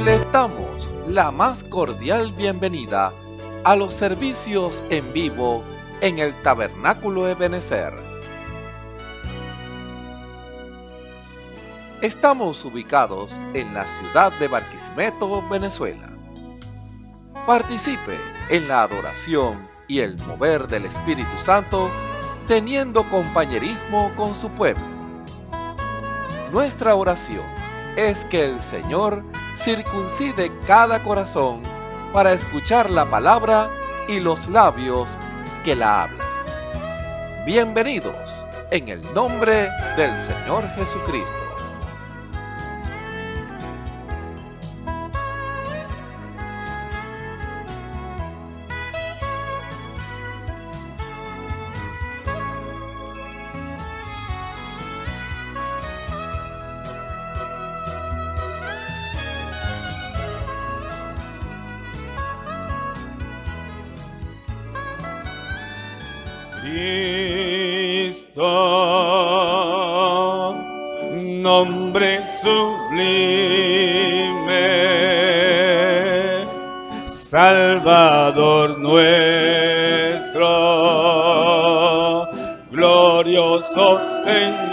Les damos la más cordial bienvenida a los servicios en vivo en el Tabernáculo Ebenezer. Estamos ubicados en la ciudad de Barquisimeto, Venezuela. Participe en la adoración y el mover del Espíritu Santo, teniendo compañerismo con su pueblo. Nuestra oración es que el Señor circuncide cada corazón para escuchar la palabra y los labios que la hablan. Bienvenidos en el nombre del Señor Jesucristo. Cristo, nombre sublime, Salvador nuestro, glorioso Señor,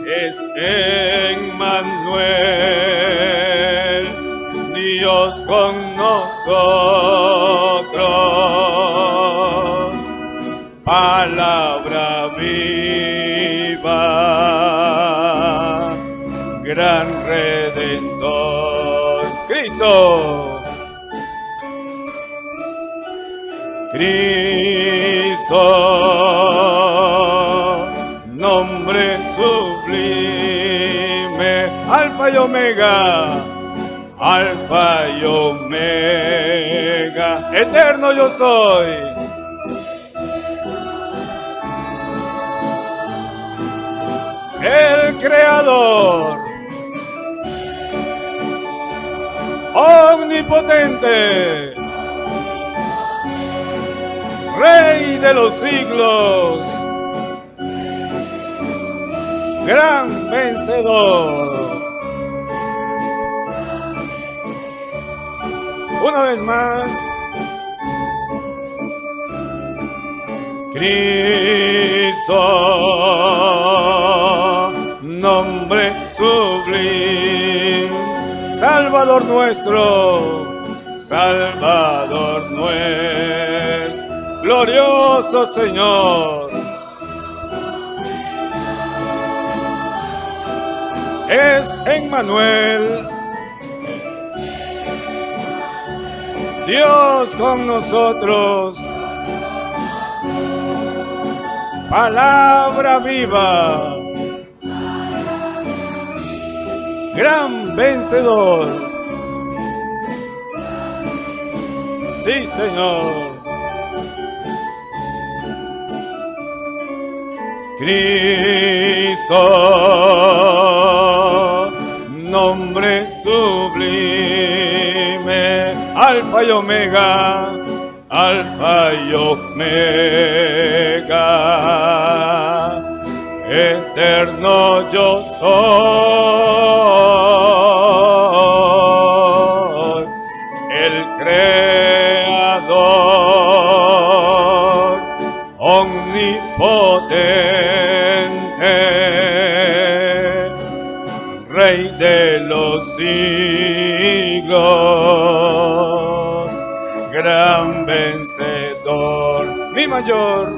es Emmanuel, Dios con nosotros, palabra viva, gran Redentor, Cristo, Cristo, nombre sublime, Alfa y Omega, Alfa y Omega, eterno yo soy. El Creador, omnipotente, Rey de los siglos, gran vencedor. Una vez más, Cristo, nombre sublime, Salvador nuestro, Salvador nuestro, glorioso Señor, es Emmanuel, Dios con nosotros, palabra viva, gran vencedor. Sí, Señor. Cristo, nombre sublime, Alfa y Omega, Alfa y Omega, eterno yo soy, el Creador, omnipotente, Rey de los siglos, gran vencedor, mi mayor.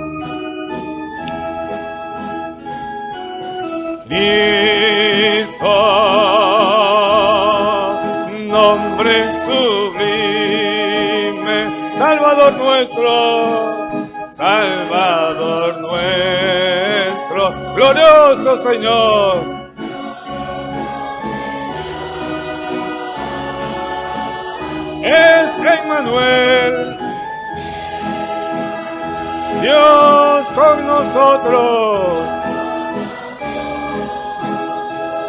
Cristo, nombre sublime, Salvador nuestro, Salvador nuestro, glorioso Señor. Es Emmanuel, Dios con nosotros,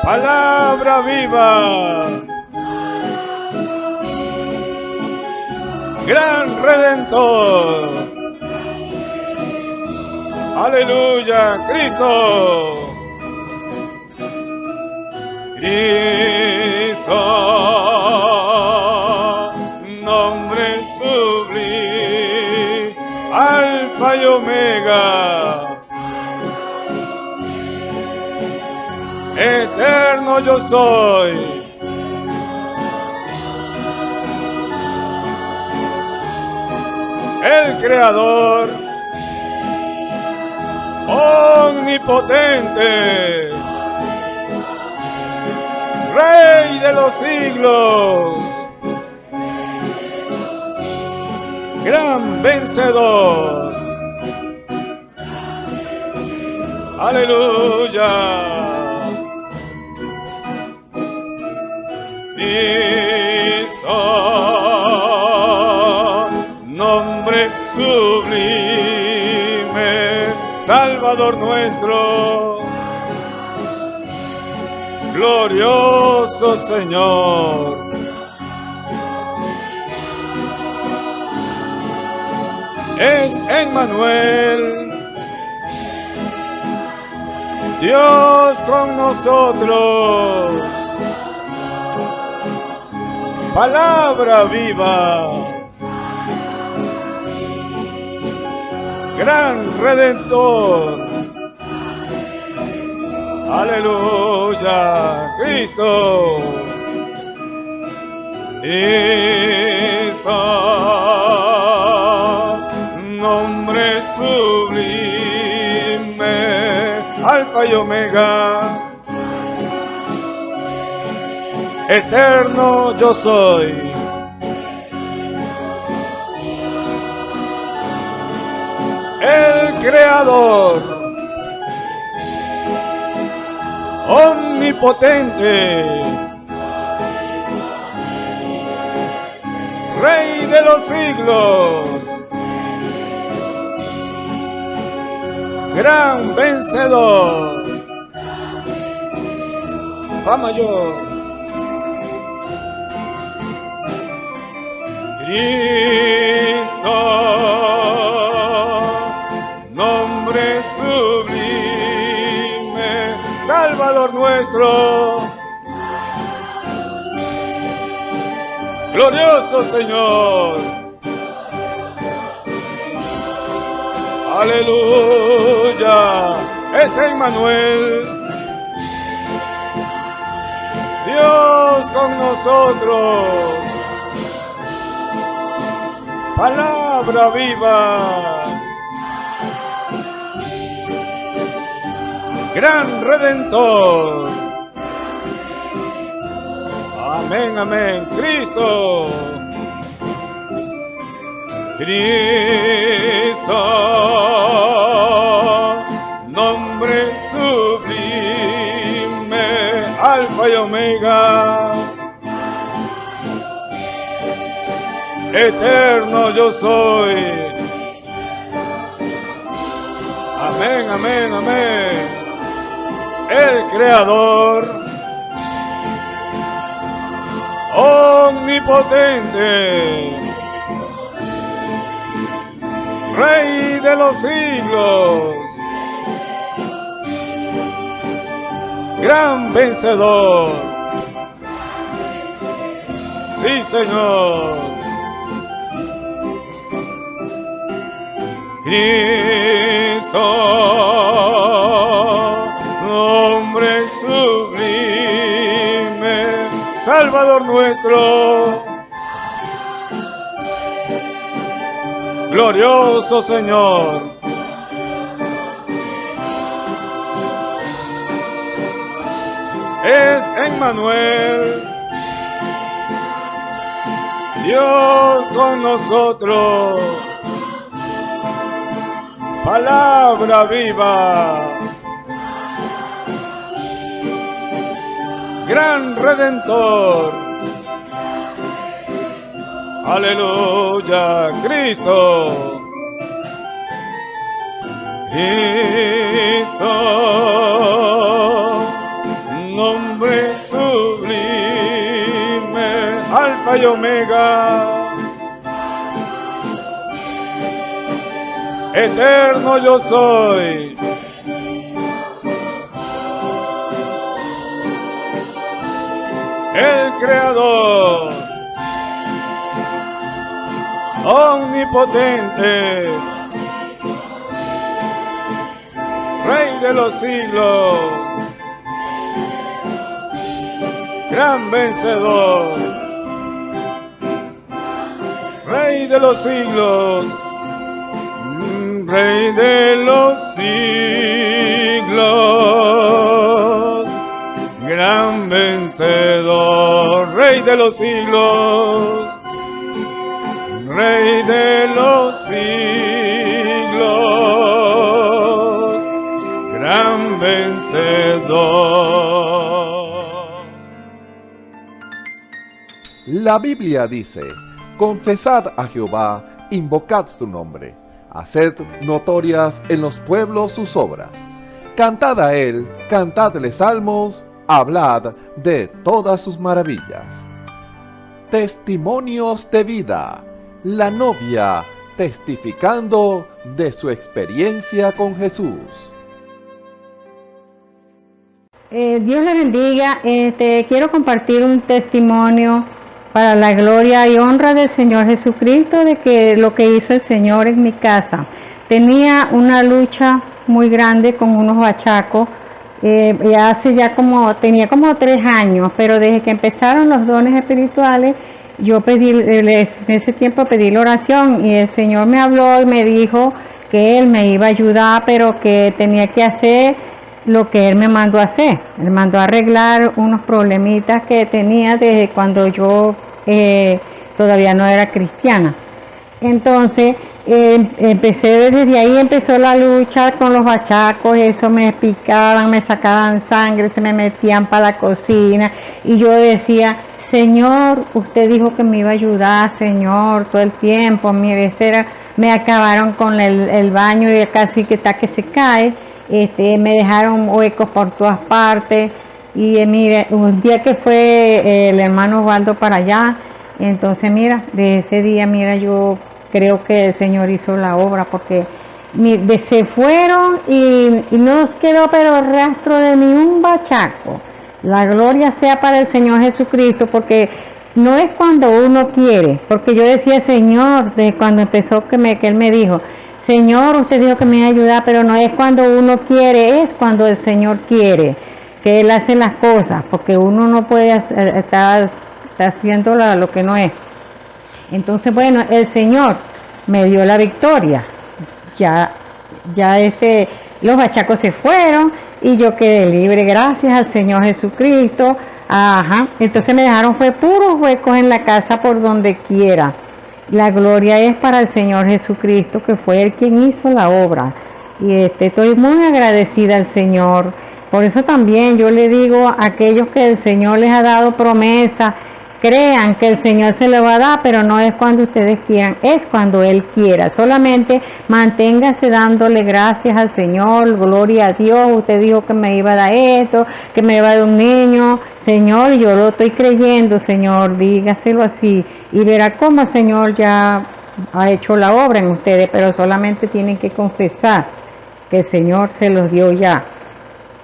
palabra viva, gran Redentor. Aleluya, Cristo. Cristo, nombre sublime, Alfa y Omega, eterno yo soy. El Creador, omnipotente, Rey de los siglos, gran vencedor. Aleluya. Cristo, nombre sublime, Salvador nuestro, glorioso Señor. Es Emmanuel, Dios con nosotros, palabra viva, gran Redentor. Aleluya, Cristo. Cristo, nombre sublime, Alfa y Omega, eterno yo soy. El Creador, omnipotente, Rey de los siglos, gran vencedor. Fa mayor. Cristo, nombre sublime, Salvador nuestro, glorioso Señor. Aleluya, es Emmanuel, Dios con nosotros, palabra viva, gran Redentor. Amén, amén. Cristo, Cristo, nombre sublime, Alfa y Omega, eterno yo soy. Amén, amén, amén. El Creador, omnipotente, Rey de los siglos, gran vencedor. Sí, Señor. Cristo, nombre sublime, Salvador nuestro, glorioso Señor. Es Emmanuel, Dios con nosotros, palabra viva, gran Redentor. Aleluya, Cristo. Cristo, nombre sublime, Alfa y Omega, eterno yo soy. el Creador, omnipotente, Rey de los siglos, gran vencedor, Rey de los siglos, Rey de los siglos, gran vencedor, Rey de los siglos, Rey de los siglos, gran vencedor. La Biblia dice: confesad a Jehová, invocad su nombre, haced notorias en los pueblos sus obras. Cantad a él, cantadle salmos, hablad de todas sus maravillas. Testimonios de vida. La novia testificando de su experiencia con Jesús. Dios le bendiga. Quiero compartir un testimonio para la gloria y honra del Señor Jesucristo de que lo que hizo el Señor en mi casa. Tenía una lucha muy grande con unos bachacos. Tenía como 3 años, pero desde que empezaron los dones espirituales, yo en ese tiempo pedí la oración y el Señor me habló y me dijo que Él me iba a ayudar, pero que tenía que hacer lo que Él me mandó a hacer. Él mandó a arreglar unos problemitas que tenía desde cuando yo todavía no era cristiana. Entonces, desde ahí empezó la lucha con los bachacos. Eso me picaban, me sacaban sangre, se me metían para la cocina y yo decía: Señor, usted dijo que me iba a ayudar, Señor, todo el tiempo. Mire, me acabaron con el baño y casi que está que se cae. Me dejaron huecos por todas partes. Y mire, un día que fue el hermano Osvaldo para allá, entonces mira, de ese día, mira, yo creo que el Señor hizo la obra, porque se fueron y no quedó pero rastro de ni un bachaco. La gloria sea para el Señor Jesucristo, porque no es cuando uno quiere, porque yo decía: Señor, de cuando empezó que Él me dijo: Señor, usted dijo que me iba a ayudar, pero no es cuando uno quiere, es cuando el Señor quiere, que Él hace las cosas, porque uno no puede estar haciendo lo que no es. Entonces, bueno, el Señor me dio la victoria. Ya los bachacos se fueron y yo quedé libre, gracias al Señor Jesucristo. Entonces me dejaron fue puros huecos en la casa por donde quiera. La gloria es para el Señor Jesucristo, que fue Él quien hizo la obra. Y estoy muy agradecida al Señor. Por eso también yo le digo a aquellos que el Señor les ha dado promesa, crean que el Señor se le va a dar, pero no es cuando ustedes quieran, es cuando Él quiera. Solamente manténgase dándole gracias al Señor, gloria a Dios. Usted dijo que me iba a dar esto, que me iba a dar un niño. Señor, yo lo estoy creyendo, Señor, dígaselo así. Y verá cómo el Señor ya ha hecho la obra en ustedes, pero solamente tienen que confesar que el Señor se los dio ya.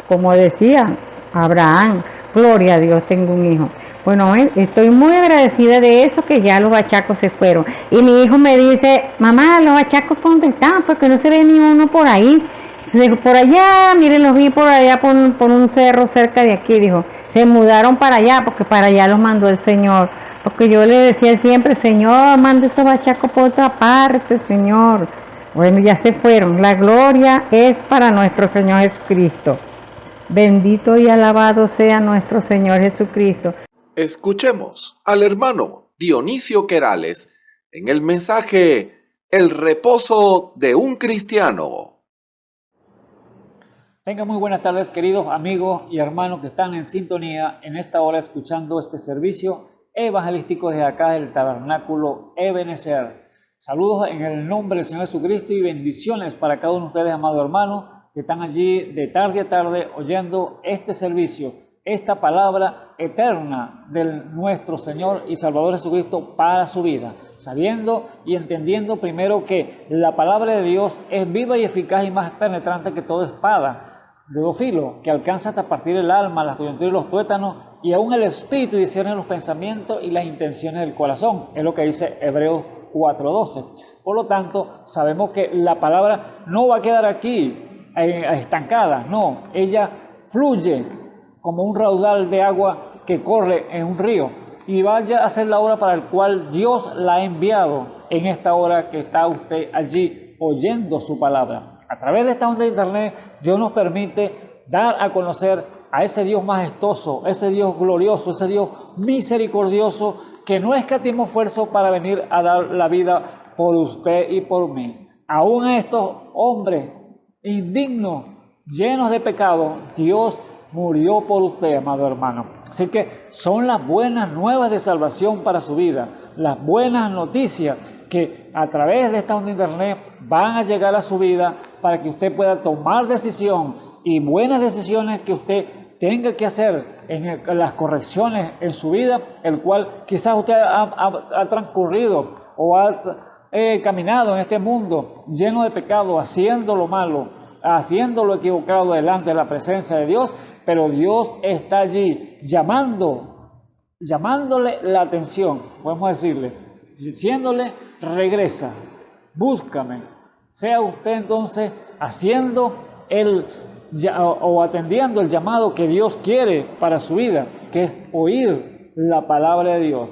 Como decía Abraham, gloria a Dios, tengo un hijo. Bueno, estoy muy agradecida de eso, que ya los bachacos se fueron. Y mi hijo me dice: mamá, ¿los bachacos por dónde están? Porque no se ve ni uno por ahí. Entonces, por allá, miren, los vi por allá por un cerro cerca de aquí. Dijo, se mudaron para allá, porque para allá los mandó el Señor. Porque yo le decía siempre: Señor, mande esos bachacos por otra parte, Señor. Bueno, ya se fueron. La gloria es para nuestro Señor Jesucristo. Bendito y alabado sea nuestro Señor Jesucristo. Escuchemos al hermano Dionisio Querales en el mensaje El reposo de un cristiano. Tengan muy buenas tardes, queridos amigos y hermanos que están en sintonía en esta hora escuchando este servicio evangelístico desde acá del Tabernáculo Ebenezer. Saludos en el nombre del Señor Jesucristo y bendiciones para cada uno de ustedes, amados hermanos, que están allí de tarde a tarde oyendo este servicio, esta palabra eterna de nuestro Señor y Salvador Jesucristo para su vida, sabiendo y entendiendo primero que la palabra de Dios es viva y eficaz y más penetrante que toda espada de dos filos, que alcanza hasta partir el alma, las coyunturas y los tuétanos, y aún el Espíritu discierne los pensamientos y las intenciones del corazón. Es lo que dice Hebreos 4:12. Por lo tanto, sabemos que la palabra no va a quedar aquí estancada, no, ella fluye como un raudal de agua que corre en un río y vaya a hacer la obra para la cual Dios la ha enviado en esta hora que está usted allí oyendo su palabra. A través de esta onda de internet, Dios nos permite dar a conocer a ese Dios majestuoso, ese Dios glorioso, ese Dios misericordioso, que no escatimó esfuerzo para venir a dar la vida por usted y por mí. Aún a estos hombres indignos, llenos de pecado, Dios murió por usted, amado hermano. Así que son las buenas nuevas de salvación para su vida, las buenas noticias que a través de esta onda de internet van a llegar a su vida para que usted pueda tomar decisión y buenas decisiones que usted tenga que hacer en las correcciones en su vida, el cual quizás usted ha transcurrido o ha caminado en este mundo lleno de pecado, haciendo lo malo, haciendo lo equivocado delante de la presencia de Dios, pero Dios está allí llamándole la atención, podemos decirle, diciéndole, regresa, búscame. Sea usted entonces haciendo o atendiendo el llamado que Dios quiere para su vida, que es oír la palabra de Dios,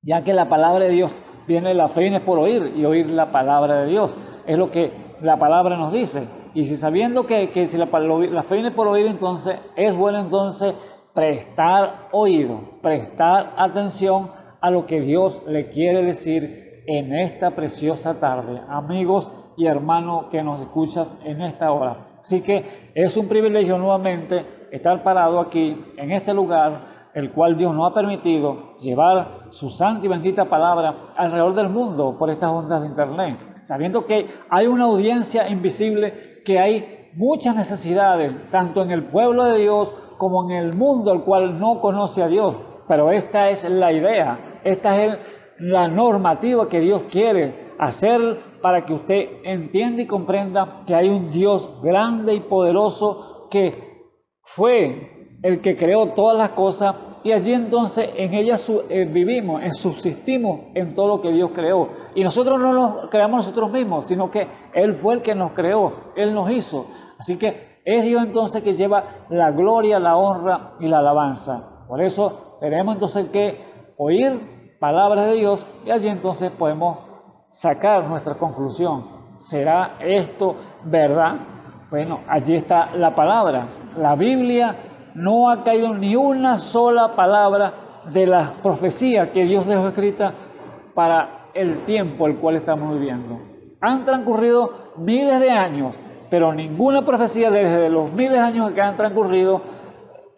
ya que la palabra de Dios viene, la fe viene por oír y oír la palabra de Dios, es lo que la palabra nos dice. Y si sabiendo que si la fe viene por oír, entonces es bueno entonces prestar oído, prestar atención a lo que Dios le quiere decir en esta preciosa tarde, amigos y hermanos que nos escuchas en esta hora. Así que es un privilegio nuevamente estar parado aquí en este lugar, el cual Dios nos ha permitido llevar su santa y bendita palabra alrededor del mundo por estas ondas de internet, sabiendo que hay una audiencia invisible, que hay muchas necesidades, tanto en el pueblo de Dios como en el mundo, el cual no conoce a Dios. Pero esta es la idea, esta es la normativa que Dios quiere hacer para que usted entienda y comprenda que hay un Dios grande y poderoso que fue el que creó todas las cosas, y allí entonces en ellas vivimos, subsistimos en todo lo que Dios creó. Y nosotros no lo creamos nosotros mismos, sino que Él fue el que nos creó, Él nos hizo. Así que es Dios entonces que lleva la gloria, la honra y la alabanza. Por eso tenemos entonces que oír palabras de Dios y allí entonces podemos sacar nuestra conclusión. ¿Será esto verdad? Bueno, allí está la palabra. La Biblia no ha caído ni una sola palabra de las profecías que Dios dejó escrita para el tiempo el cual estamos viviendo. Han transcurrido miles de años, pero ninguna profecía desde los miles de años que han transcurrido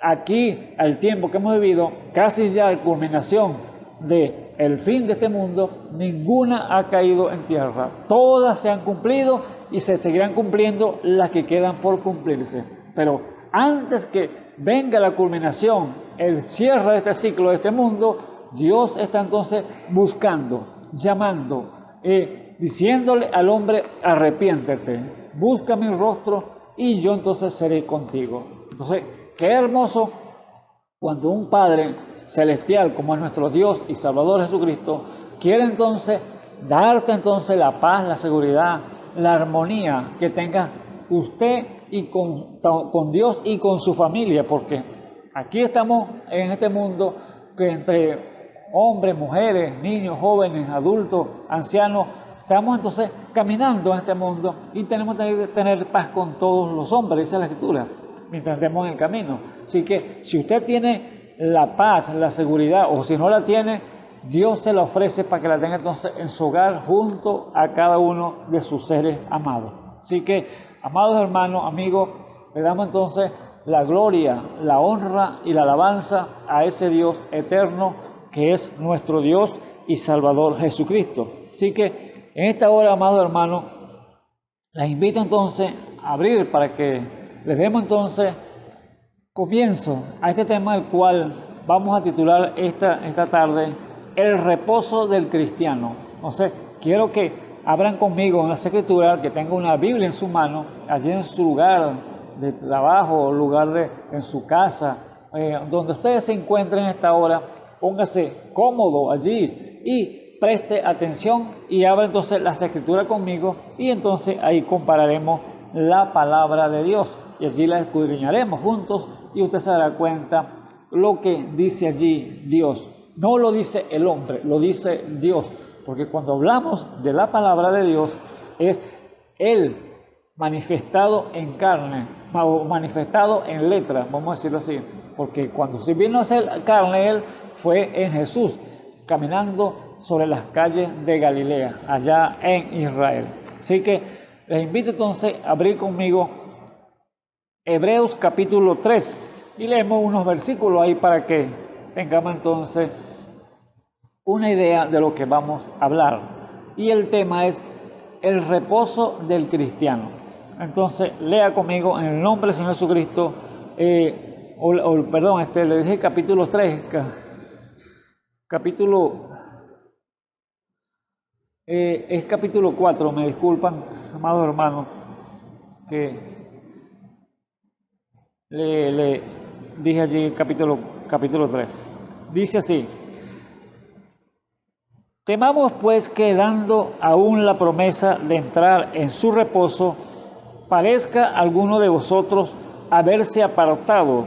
aquí al tiempo que hemos vivido, casi ya la culminación del fin de este mundo, ninguna ha caído en tierra. Todas se han cumplido y se seguirán cumpliendo las que quedan por cumplirse. Pero antes que venga la culminación, el cierre de este ciclo, de este mundo, Dios está entonces buscando, llamando, diciéndole al hombre, arrepiéntete, busca mi rostro y yo entonces seré contigo. Entonces, qué hermoso cuando un Padre celestial como es nuestro Dios y Salvador Jesucristo quiere entonces darte entonces la paz, la seguridad, la armonía que tenga usted y con Dios y con su familia, porque aquí estamos en este mundo que entre hombres, mujeres, niños, jóvenes, adultos, ancianos, estamos entonces caminando en este mundo y tenemos que tener paz con todos los hombres, dice la Escritura, mientras estemos en el camino. Así que si usted tiene la paz, la seguridad, o si no la tiene, Dios se la ofrece para que la tenga entonces en su hogar junto a cada uno de sus seres amados. Así que, amados hermanos, amigos, le damos entonces la gloria, la honra y la alabanza a ese Dios eterno que es nuestro Dios y Salvador Jesucristo. Así que en esta hora, amados hermanos, les invito entonces a abrir para que les demos entonces comienzo a este tema, el cual vamos a titular esta tarde, el reposo del cristiano. Entonces, quiero que abran conmigo en la Escritura, que tenga una Biblia en su mano, allí en su lugar de trabajo, en su casa, donde ustedes se encuentren en esta hora, póngase cómodo allí y preste atención y abra entonces las escrituras conmigo, y entonces ahí compararemos la palabra de Dios y allí la escudriñaremos juntos y usted se dará cuenta lo que dice allí Dios. No lo dice el hombre, lo dice Dios, porque cuando hablamos de la palabra de Dios es Él manifestado en carne, o manifestado en letra, vamos a decirlo así, porque cuando se vino a hacer carne, Él fue en Jesús, caminando sobre las calles de Galilea, allá en Israel. Así que les invito entonces a abrir conmigo Hebreos capítulo 3 y leemos unos versículos ahí para que tengamos entonces una idea de lo que vamos a hablar. Y el tema es el reposo del cristiano. Entonces lea conmigo en el nombre del Señor Jesucristo, le dije capítulo 3, es capítulo 4, me disculpan, amados hermanos, que le dije allí capítulo 3. Dice así: temamos pues que dando aún la promesa de entrar en su reposo, parezca alguno de vosotros haberse apartado,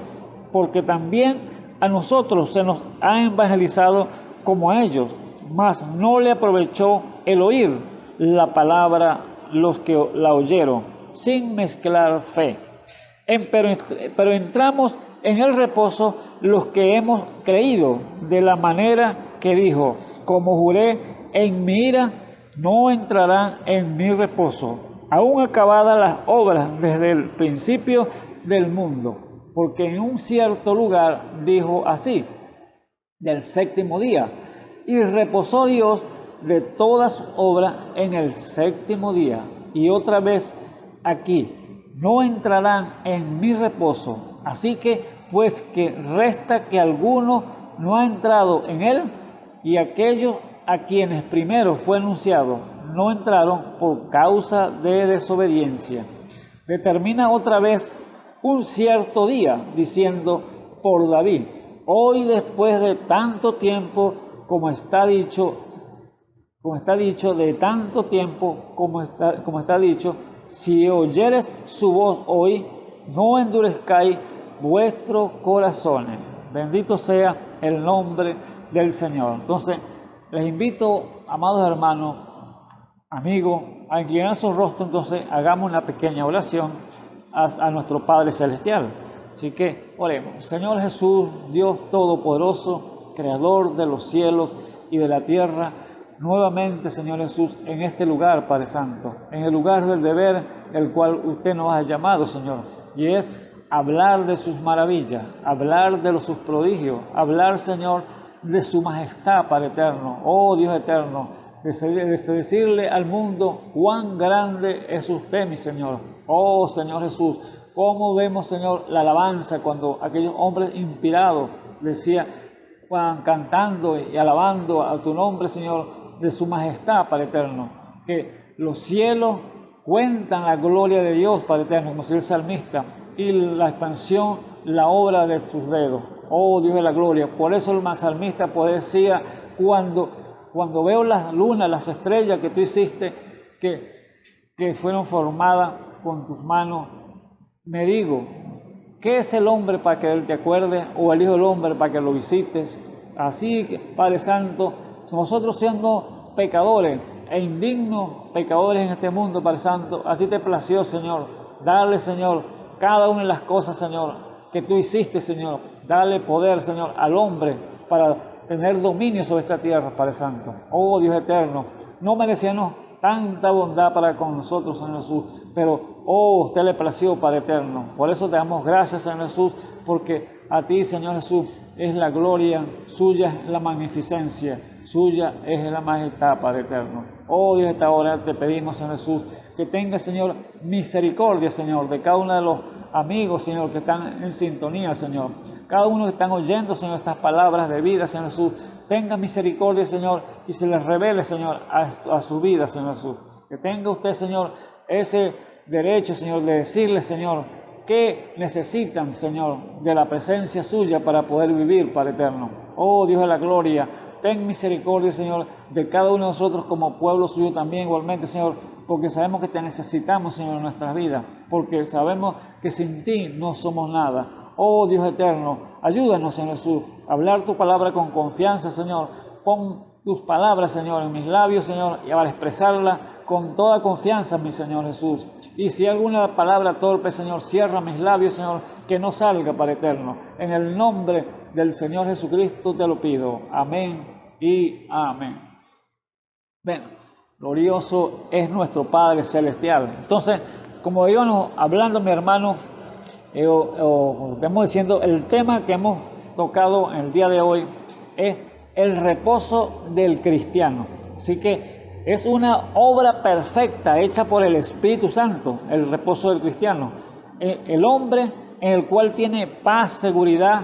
porque también a nosotros se nos ha evangelizado como a ellos, mas no le aprovechó el oír la palabra los que la oyeron, sin mezclar fe. Pero entramos en el reposo los que hemos creído, de la manera que dijo: como juré en mi ira, no entrarán en mi reposo, aún acabadas las obras desde el principio del mundo. Porque en un cierto lugar dijo así, del séptimo día, y reposó Dios de toda su obra en el séptimo día. Y otra vez aquí, no entrarán en mi reposo. Así que, pues que resta que alguno no ha entrado en él, y aquellos a quienes primero fue anunciado no entraron por causa de desobediencia. Determina otra vez un cierto día, diciendo por David: hoy, después de tanto tiempo, como está dicho, de tanto tiempo como está dicho, si oyeres su voz hoy, no endurezcáis vuestros corazones. Bendito sea el nombre del Señor. Entonces, les invito, amados hermanos, amigos, a inclinar su rostro. Entonces, hagamos una pequeña oración a nuestro Padre Celestial. Así que oremos. Señor Jesús, Dios Todopoderoso, Creador de los cielos y de la tierra, nuevamente, Señor Jesús, en este lugar, Padre Santo, en el lugar del deber, el cual usted nos ha llamado, Señor, y es hablar de sus maravillas, hablar de sus prodigios, hablar, Señor, de su majestad, Padre eterno, oh Dios eterno, de decirle al mundo cuán grande es usted, mi Señor. Oh Señor Jesús, cómo vemos, Señor, la alabanza cuando aquellos hombres inspirados decían, cantando y alabando a tu nombre, Señor, de su majestad, Padre eterno, que los cielos cuentan la gloria de Dios, Padre eterno, como decía el salmista, y la expansión, la obra de sus dedos. Oh Dios de la gloria. Por eso el salmista decía, cuando veo las lunas, las estrellas que tú hiciste, que fueron formadas con tus manos, me digo, ¿qué es el hombre para que él te acuerde? O el Hijo del Hombre para que lo visites. Así que, Padre Santo, nosotros siendo pecadores e indignos pecadores en este mundo, Padre Santo, a ti te plació, Señor, darle, Señor, cada una de las cosas, Señor, que tú hiciste, Señor. Dale poder, Señor, al hombre para tener dominio sobre esta tierra, Padre Santo. Oh Dios eterno, no merecíamos tanta bondad para con nosotros, Señor Jesús, pero, oh, usted le plació, Padre eterno. Por eso te damos gracias, Señor Jesús, porque a ti, Señor Jesús, es la gloria, suya es la magnificencia, suya es la majestad, Padre eterno. Oh Dios, esta hora te pedimos, Señor Jesús, que tenga, Señor, misericordia, Señor, de cada uno de los amigos, Señor, que están en sintonía, Señor. Cada uno que están oyendo, Señor, estas palabras de vida, Señor Jesús, tenga misericordia, Señor, y se les revele, Señor, a su vida, Señor Jesús. Que tenga usted, Señor, ese derecho, Señor, de decirle, Señor, que necesitan, Señor, de la presencia suya para poder vivir, Padre eterno. Oh Dios de la gloria, ten misericordia, Señor, de cada uno de nosotros como pueblo suyo también igualmente, Señor, porque sabemos que te necesitamos, Señor, en nuestras vidas, porque sabemos que sin ti no somos nada. Oh Dios eterno, ayúdanos, Señor Jesús, a hablar tu palabra con confianza, Señor. Pon tus palabras, Señor, en mis labios, Señor, y para expresarla con toda confianza, mi Señor Jesús. Y si hay alguna palabra torpe, Señor, cierra mis labios, Señor, que no salga, Padre eterno. En el nombre del Señor Jesucristo te lo pido. Amén y amén. Bueno, glorioso es nuestro Padre Celestial. Entonces, como íbamos hablando, mi hermano, estamos diciendo, el tema que hemos tocado en el día de hoy es el reposo del cristiano. Así que es una obra perfecta hecha por el Espíritu Santo, el reposo del cristiano. El hombre en el cual tiene paz, seguridad,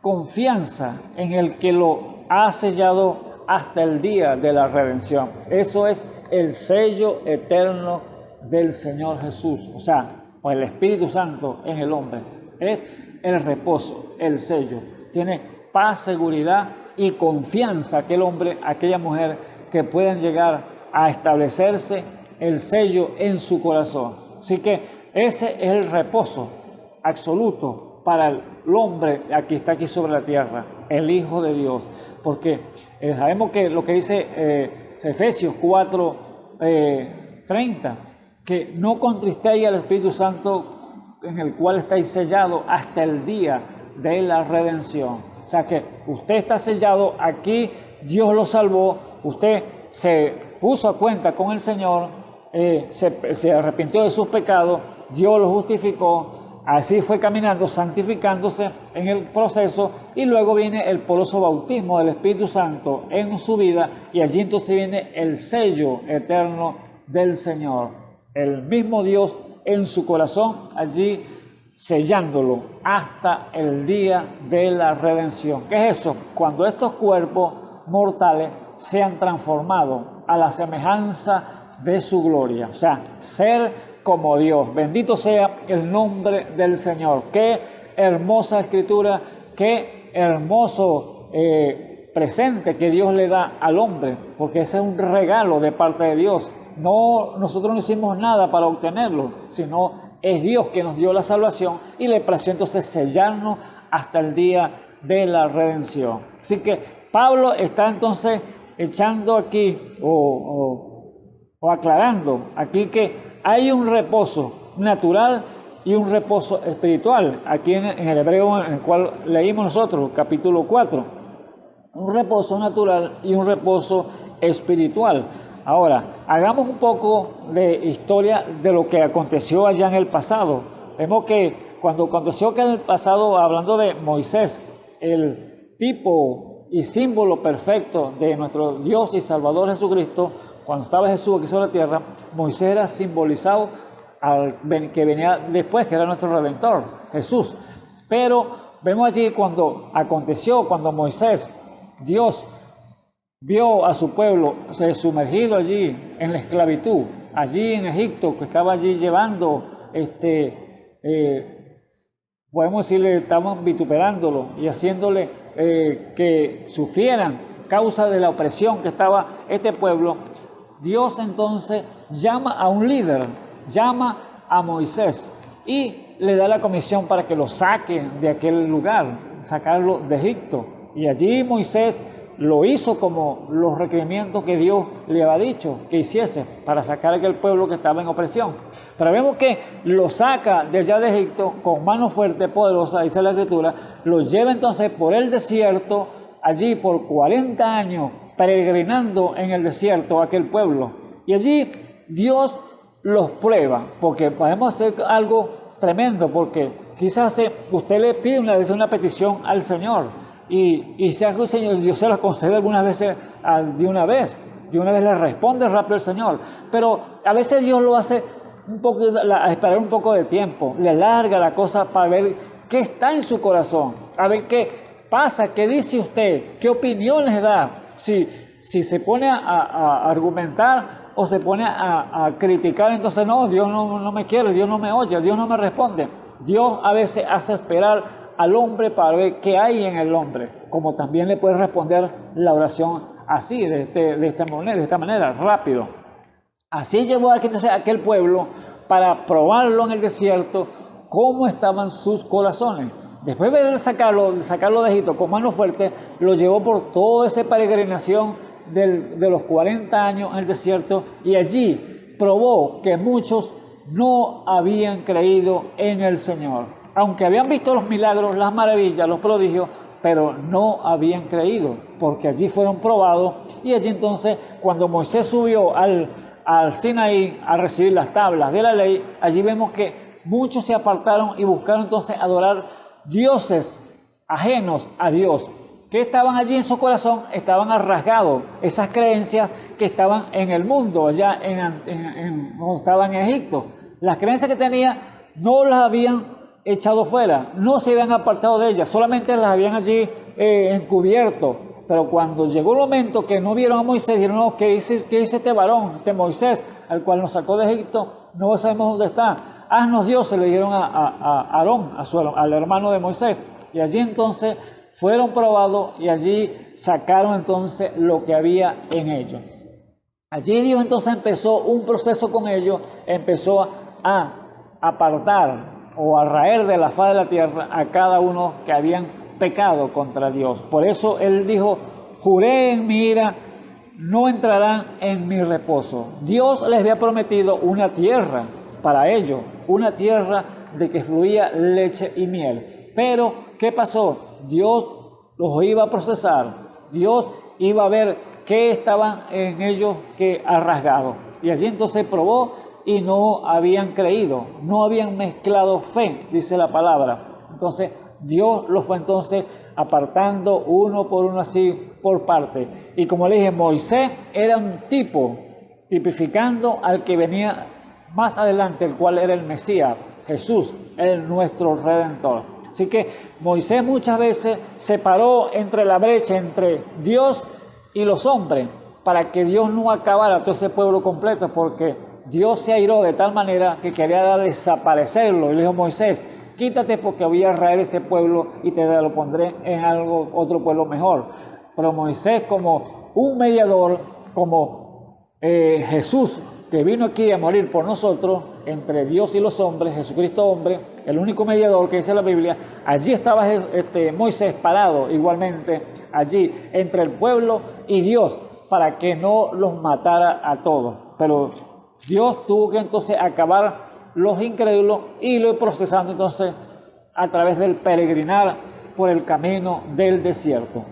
confianza en el que lo ha sellado hasta el día de la redención. Eso es el sello eterno del Señor Jesús, o sea, el Espíritu Santo en el hombre. Es el reposo, el sello. Tiene paz, seguridad y confianza aquel hombre, aquella mujer que puedan llegar a establecerse el sello en su corazón. Así que ese es el reposo absoluto para el hombre que está aquí sobre la tierra, el Hijo de Dios. Porque sabemos que lo que dice Efesios 4:30, que no contristéis al Espíritu Santo en el cual estáis sellados hasta el día de la redención. O sea que usted está sellado aquí, Dios lo salvó, usted se puso a cuenta con el Señor, se arrepintió de sus pecados, Dios lo justificó, así fue caminando, santificándose en el proceso, y luego viene el poderoso bautismo del Espíritu Santo en su vida, y allí entonces viene el sello eterno del Señor, el mismo Dios en su corazón, allí sellándolo hasta el día de la redención. ¿Qué es eso? Cuando estos cuerpos mortales sean transformados a la semejanza de su gloria, o sea, ser como Dios. Bendito sea el nombre del Señor. Qué hermosa escritura, qué hermoso presente que Dios le da al hombre, porque ese es un regalo de parte de Dios. No, nosotros no hicimos nada para obtenerlo, sino es Dios que nos dio la salvación y le plació entonces sellarnos hasta el día de la redención. Así que Pablo está entonces echando aquí o aclarando aquí que hay un reposo natural y un reposo espiritual aquí en el hebreo en el cual leímos nosotros, capítulo 4. Un reposo natural y un reposo espiritual. Ahora, hagamos un poco de historia de lo que aconteció allá en el pasado. Vemos que cuando aconteció que en el pasado, hablando de Moisés, el tipo y símbolo perfecto de nuestro Dios y Salvador Jesucristo, cuando estaba Jesús aquí sobre la tierra, Moisés era simbolizado al que venía después, que era nuestro Redentor, Jesús. Pero vemos allí cuando aconteció, cuando Moisés, Dios, vio a su pueblo sumergido allí en la esclavitud, allí en Egipto, que estaba allí llevando, podemos decirle, estaban vituperándolo y haciéndole que sufrieran causa de la opresión que estaba este pueblo. Dios entonces llama a un líder, llama a Moisés y le da la comisión para que lo saque de aquel lugar, sacarlo de Egipto. Y allí Moisés lo hizo como los requerimientos que Dios le había dicho que hiciese para sacar a aquel pueblo que estaba en opresión. Pero vemos que lo saca de allá de Egipto con mano fuerte, poderosa, dice la Escritura, lo lleva entonces por el desierto, allí por 40 años, peregrinando en el desierto a aquel pueblo. Y allí Dios los prueba, porque podemos hacer algo tremendo, porque quizás usted le pide una petición al Señor, y si algo el Señor, Dios se lo concede algunas veces de una vez le responde rápido el Señor, pero a veces Dios lo hace un poco, a esperar un poco de tiempo, le larga la cosa para ver qué está en su corazón, a ver qué pasa, qué dice usted, qué opiniones da, si se pone a argumentar o se pone a criticar, entonces no, Dios no me quiere, Dios no me oye, Dios no me responde. Dios a veces hace esperar al hombre para ver qué hay en el hombre, como también le puede responder la oración así, de esta manera, rápido. Así llevó entonces a aquel pueblo para probarlo en el desierto, cómo estaban sus corazones. Después de sacarlo de Egipto con mano fuerte, lo llevó por toda esa peregrinación de los 40 años en el desierto, y allí probó que muchos no habían creído en el Señor. Aunque habían visto los milagros, las maravillas, los prodigios, pero no habían creído, porque allí fueron probados. Y allí entonces, cuando Moisés subió al Sinaí a recibir las tablas de la ley, allí vemos que muchos se apartaron y buscaron entonces adorar dioses ajenos a Dios, que estaban allí en su corazón, estaban rasgados esas creencias que estaban en el mundo, allá cuando estaban en Egipto. Las creencias que tenía no las habían echado fuera, no se habían apartado de ellas, solamente las habían allí encubierto. Pero cuando llegó el momento que no vieron a Moisés, dijeron: no, ¿qué dice este varón, este Moisés, al cual nos sacó de Egipto? No sabemos dónde está. Haznos dioses, le dijeron a Aarón, al hermano de Moisés. Y allí entonces fueron probados y allí sacaron entonces lo que había en ellos. Allí Dios entonces empezó un proceso con ellos, empezó a apartar o a raer de la faz de la tierra a cada uno que habían pecado contra Dios. Por eso Él dijo: juré en mi ira, no entrarán en mi reposo. Dios les había prometido una tierra para ellos, una tierra de que fluía leche y miel. Pero, ¿qué pasó? Dios los iba a procesar, Dios iba a ver qué estaban en ellos que ha rasgado. Y allí entonces probó y no habían creído, no habían mezclado fe, dice la palabra. Entonces Dios los fue entonces apartando uno por uno, así por parte. Y como le dije, Moisés era un tipificando al que venía más adelante, el cual era el Mesías, Jesús, nuestro Redentor. Así que Moisés muchas veces separó entre la brecha entre Dios y los hombres, para que Dios no acabara todo ese pueblo completo, porque Dios se airó de tal manera que quería desaparecerlo. Y le dijo: Moisés, quítate, porque voy a raer este pueblo y te lo pondré en otro pueblo mejor. Pero Moisés, como un mediador, como Jesús, que vino aquí a morir por nosotros, entre Dios y los hombres, Jesucristo hombre, el único mediador que dice la Biblia, allí estaba Moisés parado igualmente, allí entre el pueblo y Dios, para que no los matara a todos. Pero Dios tuvo que entonces acabar los incrédulos y lo procesando entonces a través del peregrinar por el camino del desierto.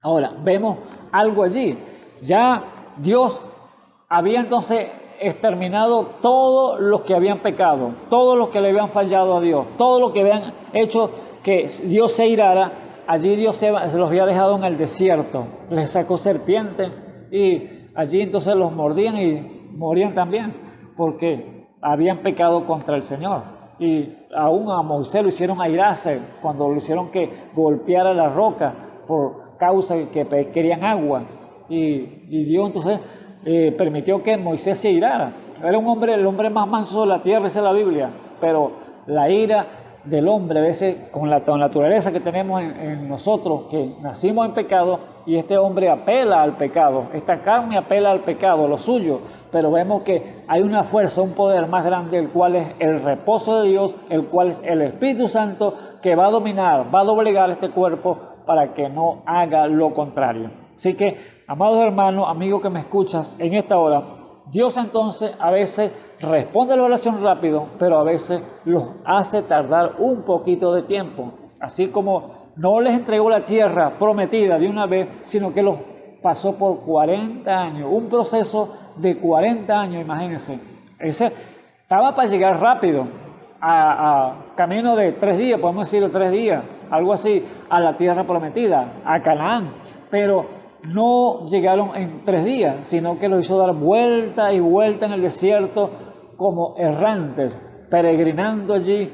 Ahora, vemos algo allí. Ya Dios había entonces exterminado todos los que habían pecado, todos los que le habían fallado a Dios, todos los que habían hecho que Dios se irara. Allí Dios se los había dejado en el desierto, les sacó serpientes y allí entonces los mordían y morían también, porque habían pecado contra el Señor. Y aún a Moisés lo hicieron airarse cuando lo hicieron que golpeara la roca por causa de que querían agua. Y Dios entonces permitió que Moisés se irara. Era el hombre más manso de la tierra, dice la Biblia. Pero la ira del hombre, a veces con la naturaleza que tenemos en nosotros, que nacimos en pecado, y este hombre apela al pecado, esta carne apela al pecado, lo suyo. Pero vemos que hay una fuerza, un poder más grande, el cual es el reposo de Dios, el cual es el Espíritu Santo, que va a dominar, va a doblegar este cuerpo para que no haga lo contrario. Así que, amados hermanos, amigos que me escuchas en esta hora, Dios entonces a veces responde a la oración rápido, pero a veces los hace tardar un poquito de tiempo. Así como no les entregó la tierra prometida de una vez, sino que los pasó por 40 años, un proceso de 40 años, imagínense. Ese estaba para llegar rápido, a camino de 3 días, podemos decir 3 días, algo así, a la tierra prometida, a Canaán. Pero no llegaron en 3 días, sino que los hizo dar vuelta y vuelta en el desierto como errantes, peregrinando allí,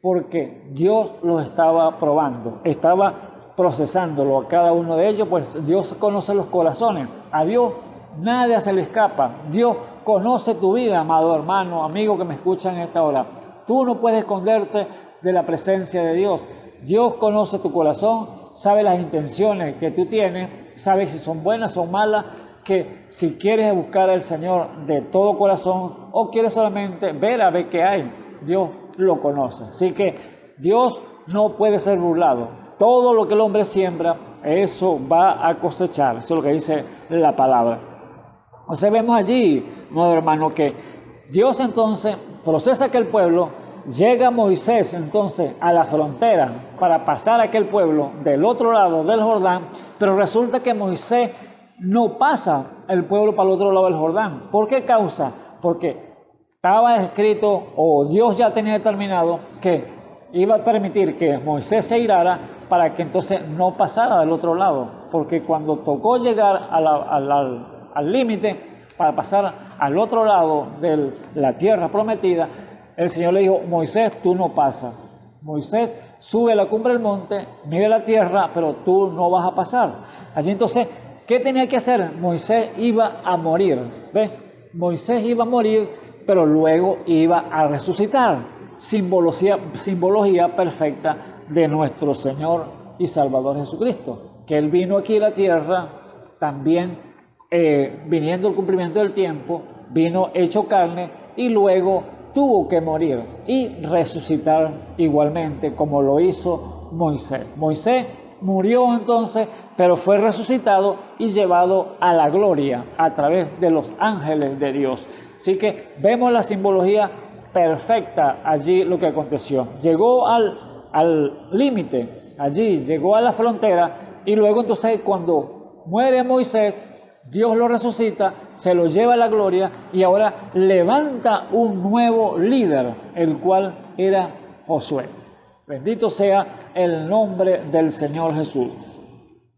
porque Dios los estaba probando, estaba procesándolo a cada uno de ellos, pues Dios conoce los corazones. A Dios nada se le escapa. Dios conoce tu vida, amado hermano, amigo que me escuchan en esta hora. Tú no puedes esconderte de la presencia de Dios. Dios conoce tu corazón, sabe las intenciones que tú tienes, sabe si son buenas o malas, que si quieres buscar al Señor de todo corazón o quieres solamente ver a ver qué hay, Dios lo conoce. Así que Dios no puede ser burlado. Todo lo que el hombre siembra, eso va a cosechar. Eso es lo que dice la palabra. Entonces vemos allí, no, hermano, que Dios entonces procesa aquel pueblo. Llega Moisés entonces a la frontera para pasar a aquel pueblo del otro lado del Jordán, pero resulta que Moisés no pasa el pueblo para el otro lado del Jordán. ¿Por qué causa? Porque estaba escrito, o Dios ya tenía determinado, que iba a permitir que Moisés se irara para que entonces no pasara del otro lado. Porque cuando tocó llegar al límite para pasar al otro lado de la tierra prometida, el Señor le dijo: Moisés, tú no pasas. Moisés, sube a la cumbre del monte, mira la tierra, pero tú no vas a pasar. Allí entonces, ¿qué tenía que hacer? Moisés iba a morir. ¿Ves? Moisés iba a morir, pero luego iba a resucitar. Simbología perfecta de nuestro Señor y Salvador Jesucristo. Que Él vino aquí a la tierra, también viniendo el cumplimiento del tiempo, vino hecho carne y luego tuvo que morir y resucitar igualmente como lo hizo Moisés. Moisés murió entonces, pero fue resucitado y llevado a la gloria a través de los ángeles de Dios. Así que vemos la simbología perfecta allí lo que aconteció. Llegó al límite, allí llegó a la frontera y luego entonces cuando muere Moisés, Dios lo resucita, se lo lleva a la gloria y ahora levanta un nuevo líder, el cual era Josué. Bendito sea el nombre del Señor Jesús.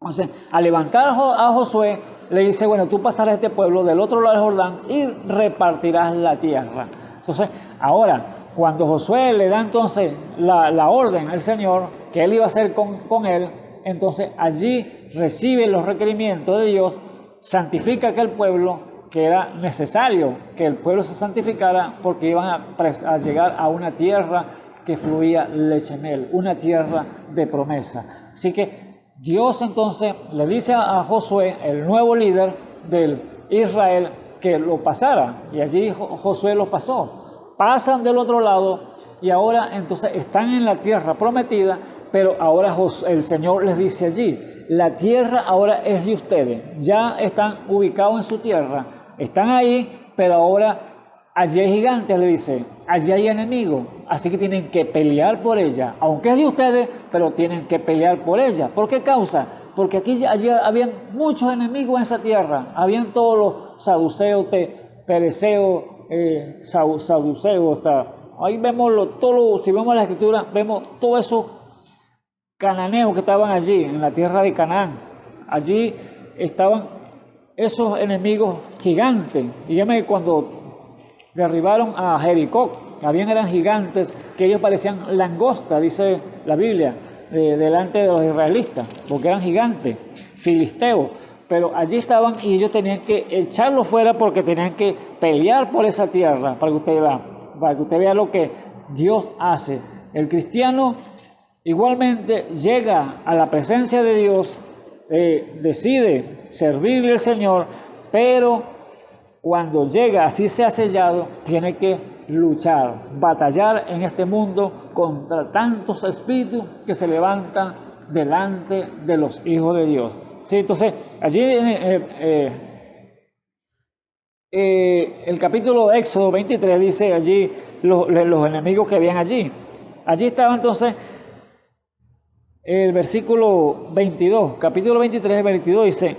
Entonces, al levantar a Josué, le dice: bueno, tú pasarás este pueblo del otro lado del Jordán y repartirás la tierra. Entonces, ahora, cuando Josué le da entonces la orden al Señor, que él iba a hacer con él, entonces allí recibe los requerimientos de Dios, santifica aquel pueblo, que era necesario que el pueblo se santificara porque iban a llegar a una tierra que fluía leche y miel, una tierra de promesa. Así que Dios entonces le dice a Josué, el nuevo líder del Israel, que lo pasara, y allí Josué lo pasó. Pasan del otro lado y ahora entonces están en la tierra prometida, pero ahora el Señor les dice allí: la tierra ahora es de ustedes, ya están ubicados en su tierra, están ahí, pero ahora allí hay gigantes, le dice, allí hay enemigos, así que tienen que pelear por ella, aunque es de ustedes, pero tienen que pelear por ella. ¿Por qué causa? Porque allí habían muchos enemigos en esa tierra, habían todos los saduceos, pereceos, saduceos, ahí vemos si vemos la escritura, vemos todos esos cananeos que estaban allí en la tierra de Canaán. Allí estaban esos enemigos gigantes. Y dígame, cuando derribaron a Jericó, eran gigantes que ellos parecían langostas, dice la Biblia, delante de los israelitas, porque eran gigantes, filisteos. Pero allí estaban y ellos tenían que echarlos fuera porque tenían que pelear por esa tierra, para que usted vea lo que Dios hace. El cristiano igualmente llega a la presencia de Dios, decide servirle al Señor, pero cuando llega, así sea sellado, tiene que luchar, batallar en este mundo contra tantos espíritus que se levantan delante de los hijos de Dios. Sí, entonces, allí el capítulo de Éxodo 23 dice allí los enemigos que habían allí. Allí estaba entonces el versículo 22, capítulo 23, 22 dice,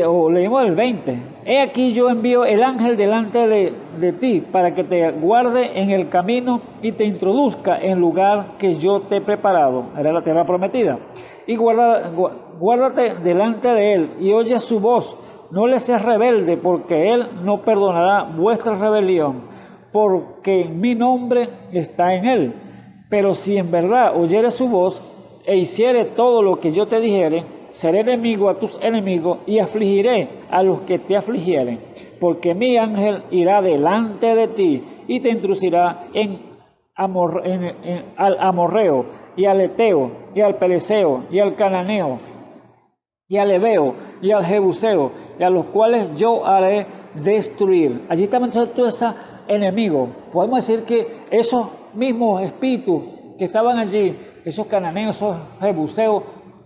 o leemos el 20: he aquí yo envío el ángel delante de ti para que te guarde en el camino y te introduzca en lugar que yo te he preparado. Era la tierra prometida. Y guárdate delante de él y oye su voz. No le seas rebelde, porque él no perdonará vuestra rebelión, porque mi nombre está en él. Pero si en verdad oyeres su voz e hiciere todo lo que yo te dijere, seré enemigo a tus enemigos y afligiré a los que te afligieren. Porque mi ángel irá delante de ti y te introducirá al amorreo, y al eteo, y al pereceo, y al cananeo, y al heveo, y al jebuseo, y a los cuales yo haré destruir. Allí estaban todos esos enemigos. Podemos decir que esos mismos espíritus que estaban allí, esos cananeos, esos jebuseos,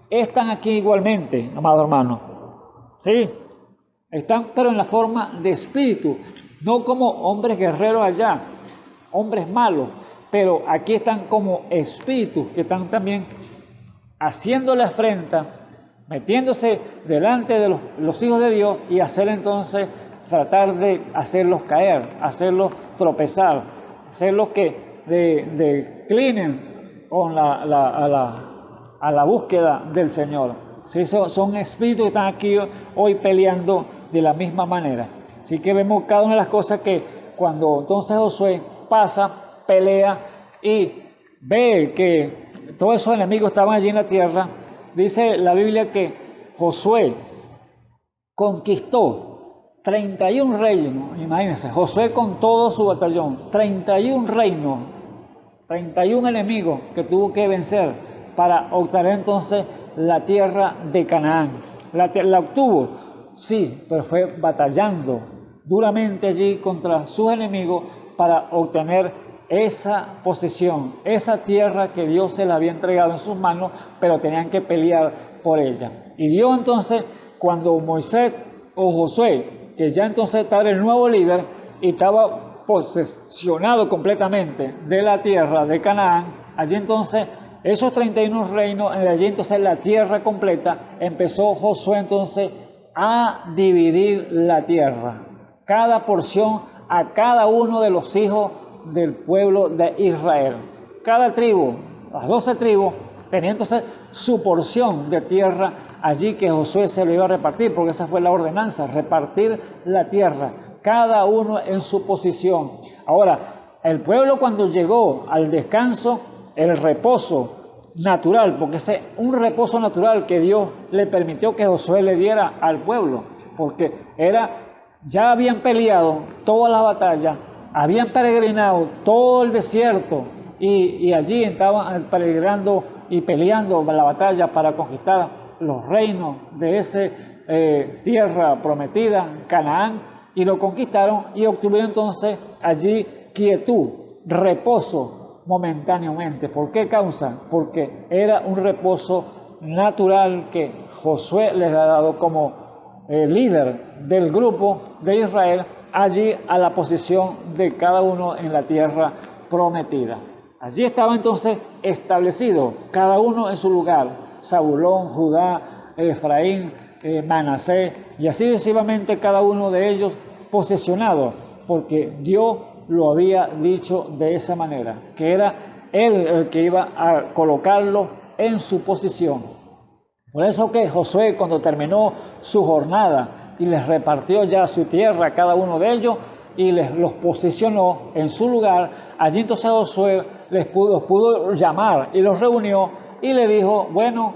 están aquí igualmente, amado hermano. ¿Sí? Están, pero en la forma de espíritu, no como hombres guerreros allá, hombres malos, pero aquí están como espíritus que están también haciéndole afrenta, metiéndose delante de los hijos de Dios y hacer entonces, tratar de hacerlos caer, hacerlos tropezar, hacerlos que declinen con a la búsqueda del Señor. Sí, son espíritus que están aquí hoy peleando de la misma manera. Así que vemos cada una de las cosas que cuando entonces Josué pasa, pelea y ve que todos esos enemigos estaban allí en la tierra. Dice la Biblia que Josué conquistó 31 reinos. Imagínense, Josué con todo su batallón, 31 reinos, 31 enemigos que tuvo que vencer para obtener entonces la tierra de Canaán. La obtuvo, sí, pero fue batallando duramente allí contra sus enemigos para obtener esa posesión, esa tierra que Dios se la había entregado en sus manos, pero tenían que pelear por ella. Y Dios entonces, cuando Moisés o Josué, que ya entonces estaba el nuevo líder y estaba posesionado completamente de la tierra de Canaán, allí entonces esos 31 reinos, allí entonces la tierra completa, empezó Josué entonces a dividir la tierra, cada porción a cada uno de los hijos del pueblo de Israel. Cada tribu, las 12 tribus, tenían entonces su porción de tierra allí que Josué se lo iba a repartir, porque esa fue la ordenanza, repartir la tierra, cada uno en su posición. Ahora, el pueblo cuando llegó al descanso, el reposo natural, porque ese es un reposo natural que Dios le permitió que Josué le diera al pueblo, porque ya habían peleado todas las batallas, habían peregrinado todo el desierto y allí estaban peregrinando y peleando la batalla para conquistar los reinos de esa tierra prometida, Canaán, y lo conquistaron y obtuvieron entonces allí quietud, reposo momentáneamente. ¿Por qué causa? Porque era un reposo natural que Josué les ha dado como líder del grupo de Israel allí a la posición de cada uno en la tierra prometida. Allí estaba entonces establecido cada uno en su lugar, Zabulón, Judá, Efraín, Manasés, y así sucesivamente cada uno de ellos posesionado, porque Dios lo había dicho de esa manera, que era Él el que iba a colocarlo en su posición. Por eso que Josué, cuando terminó su jornada y les repartió ya su tierra a cada uno de ellos y los posicionó en su lugar, allí entonces Josué los pudo llamar y los reunió y le dijo: bueno,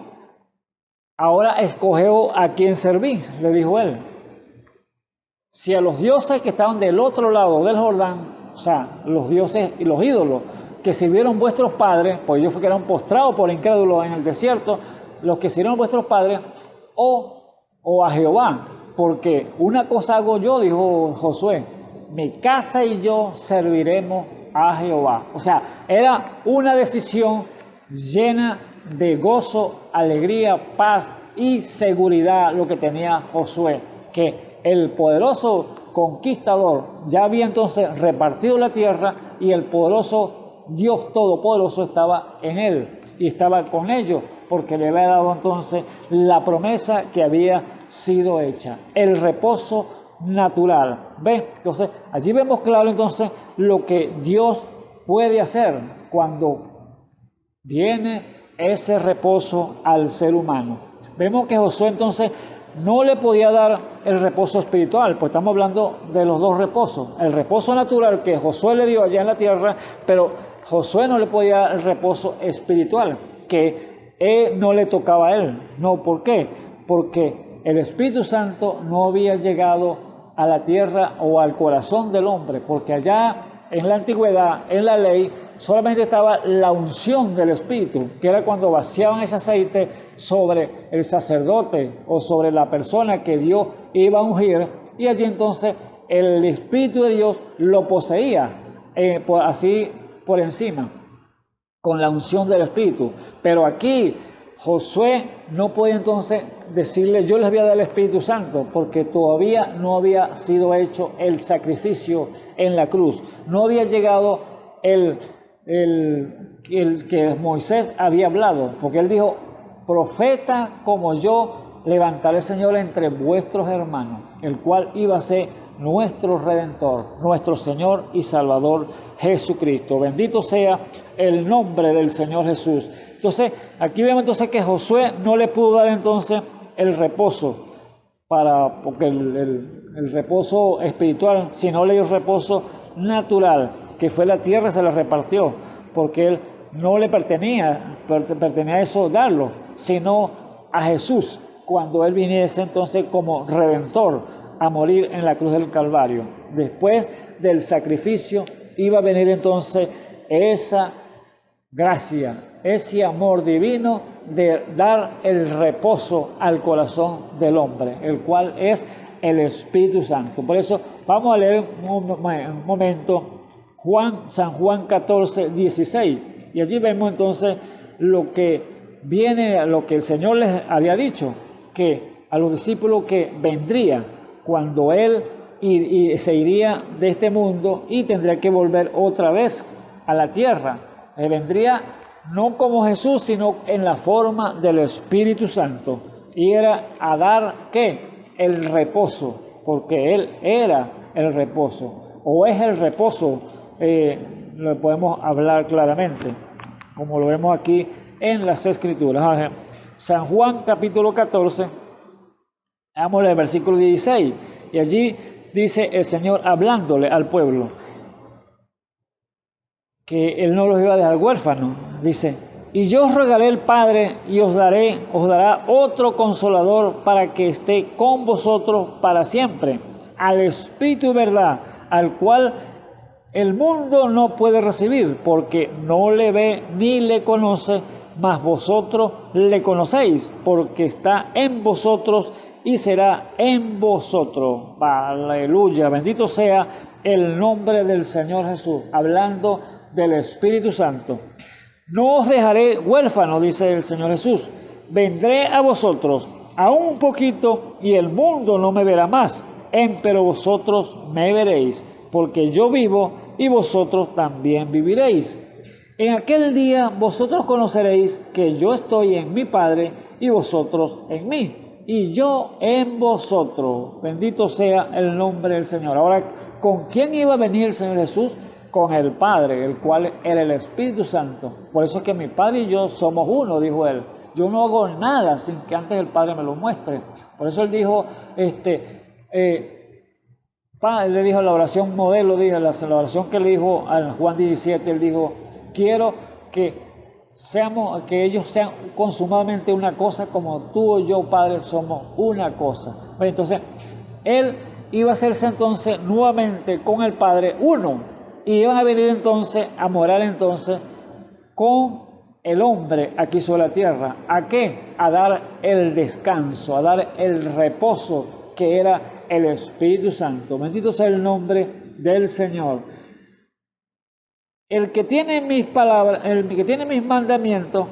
ahora escogeo a quién servir, le dijo él. Si a los dioses que estaban del otro lado del Jordán, o sea, los dioses y los ídolos que sirvieron vuestros padres, pues ellos quedaron postrados por incrédulos en el desierto, los que sirvieron vuestros padres, o a Jehová, porque una cosa hago yo, dijo Josué, mi casa y yo serviremos a Jehová. O sea, era una decisión llena de gozo, alegría, paz y seguridad lo que tenía Josué, que el poderoso conquistador ya había entonces repartido la tierra y el poderoso Dios Todopoderoso estaba en él y estaba con ellos, porque le había dado entonces la promesa que había sido hecha, el reposo natural. ¿Ven? Entonces, allí vemos claro entonces lo que Dios puede hacer cuando viene ese reposo al ser humano. Vemos que Josué entonces no le podía dar el reposo espiritual, pues estamos hablando de los dos reposos. El reposo natural que Josué le dio allá en la tierra, pero Josué no le podía dar el reposo espiritual, que no le tocaba a él. No, ¿por qué? Porque el Espíritu Santo no había llegado a la tierra o al corazón del hombre, porque allá en la antigüedad, en la ley, solamente estaba la unción del Espíritu, que era cuando vaciaban ese aceite sobre el sacerdote o sobre la persona que Dios iba a ungir, y allí entonces el Espíritu de Dios lo poseía, así por encima, con la unción del Espíritu. Pero aquí Josué no podía entonces decirle, yo les voy a dar el Espíritu Santo, porque todavía no había sido hecho el sacrificio en la cruz. No había llegado el que Moisés había hablado, porque él dijo, profeta como yo levantaré, Señor, entre vuestros hermanos, el cual iba a ser nuestro Redentor, nuestro Señor y Salvador Jesucristo. Bendito sea el nombre del Señor Jesús. Entonces, aquí vemos entonces que Josué no le pudo dar entonces el reposo, porque el reposo espiritual, sino le dio el reposo natural, que fue la tierra, se la repartió, porque él no le pertenecía a eso darlo, sino a Jesús, cuando él viniese entonces como Redentor a morir en la cruz del Calvario. Después del sacrificio iba a venir entonces esa gracia, ese amor divino de dar el reposo al corazón del hombre, el cual es el Espíritu Santo. Por eso vamos a leer un momento San Juan 14, 16, y allí vemos entonces lo que viene, lo que el Señor les había dicho, que a los discípulos que vendría cuando Él se iría de este mundo y tendría que volver otra vez a la tierra. Él vendría no como Jesús, sino en la forma del Espíritu Santo, y era a dar ¿qué? El reposo, porque Él era el reposo, o es el reposo. Lo podemos hablar claramente, como lo vemos aquí en las Escrituras. San Juan capítulo 14, vamos al versículo 16, y allí dice el Señor hablándole al pueblo, que Él no los iba a dejar huérfanos. Dice, y yo os rogaré al Padre, y os dará otro consolador para que esté con vosotros para siempre, al Espíritu de verdad, al cual el mundo no puede recibir, porque no le ve ni le conoce, mas vosotros le conocéis, porque está en vosotros y será en vosotros. Aleluya, bendito sea el nombre del Señor Jesús, hablando del Espíritu Santo. No os dejaré huérfano, dice el Señor Jesús, vendré a vosotros aún un poquito y el mundo no me verá más, pero vosotros me veréis, porque yo vivo y vosotros también viviréis. En aquel día vosotros conoceréis que yo estoy en mi Padre y vosotros en mí, y yo en vosotros. Bendito sea el nombre del Señor. Ahora, ¿con quién iba a venir el Señor Jesús? Con el Padre, el cual era el Espíritu Santo. Por eso es que mi Padre y yo somos uno, dijo Él. Yo no hago nada sin que antes el Padre me lo muestre. Por eso Él dijo, le dijo la oración modelo, dijo, la oración que le dijo a Juan 17, Él dijo, quiero que ellos sean consumadamente una cosa, como tú y yo, Padre, somos una cosa. Entonces, Él iba a hacerse entonces nuevamente con el Padre uno, y iban a venir entonces a morar entonces con el hombre aquí sobre la tierra. ¿A qué? A dar el descanso, a dar el reposo que era el Espíritu Santo. Bendito sea el nombre del Señor. El que tiene mis palabras, el que tiene mis mandamientos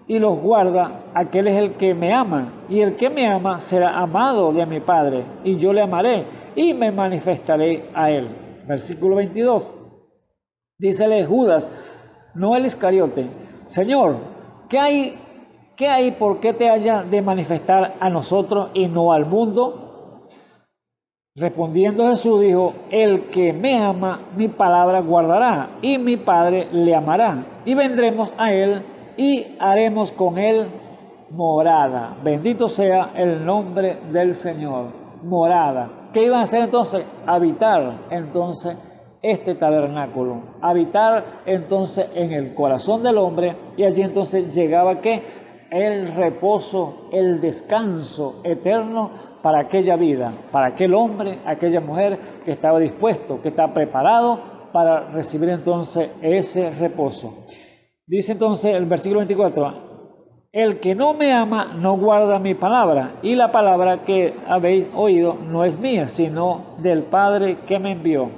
y los guarda, aquel es el que me ama, y el que me ama será amado de mi Padre, y yo le amaré y me manifestaré a él. Versículo 22. Dícele Judas, no el Iscariote, Señor, ¿qué hay por qué te hayas de manifestar a nosotros y no al mundo? Respondiendo Jesús dijo, el que me ama, mi palabra guardará, y mi Padre le amará, y vendremos a él y haremos con él morada. Bendito sea el nombre del Señor. Morada. ¿Qué iban a hacer entonces? Habitar entonces este tabernáculo. Habitar entonces en el corazón del hombre, y allí entonces llegaba ¿qué? El reposo, el descanso eterno para aquella vida, para aquel hombre, aquella mujer que estaba dispuesto, que está preparado para recibir entonces ese reposo. Dice entonces el versículo 24, el que no me ama no guarda mi palabra, y la palabra que habéis oído no es mía, sino del Padre que me envió.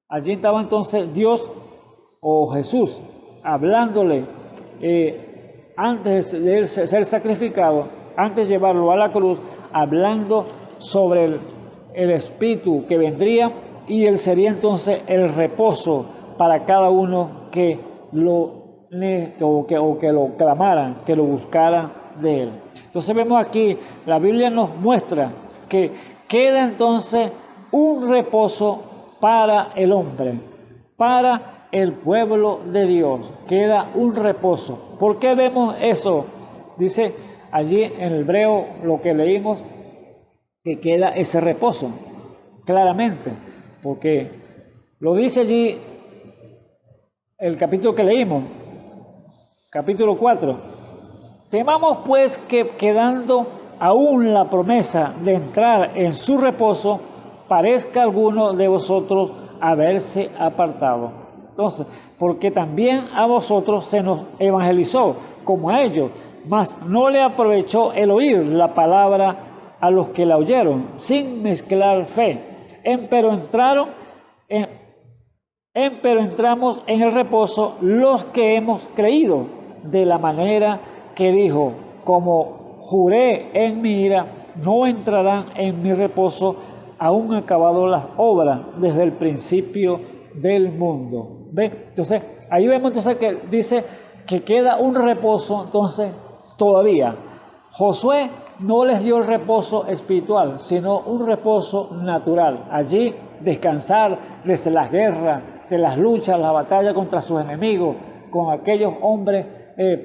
Allí estaba entonces Dios o Jesús hablándole antes de él ser sacrificado, antes de llevarlo a la cruz, hablando sobre el Espíritu que vendría, y él sería entonces el reposo para cada uno que lo clamaran, que lo buscaran de él. Entonces vemos aquí, la Biblia nos muestra que queda entonces un reposo para el hombre, para el pueblo de Dios, queda un reposo. ¿Por qué vemos eso? Dice allí en el hebreo lo que leímos, que queda ese reposo, claramente, porque lo dice allí el capítulo que leímos, capítulo 4. Temamos pues que quedando aún la promesa de entrar en su reposo, parezca alguno de vosotros haberse apartado. Entonces, porque también a vosotros se nos evangelizó como a ellos, mas no le aprovechó el oír la palabra a los que la oyeron, sin mezclar fe. Pero entramos en el reposo los que hemos creído, de la manera que dijo, como juré en mi ira, no entrarán en mi reposo, aún acabado las obras desde el principio del mundo. ¿Ve? Entonces, ahí vemos entonces que dice que queda un reposo, entonces, todavía. Josué no les dio el reposo espiritual, sino un reposo natural. Allí descansar desde las guerras, de las luchas, la batalla contra sus enemigos, con aquellos hombres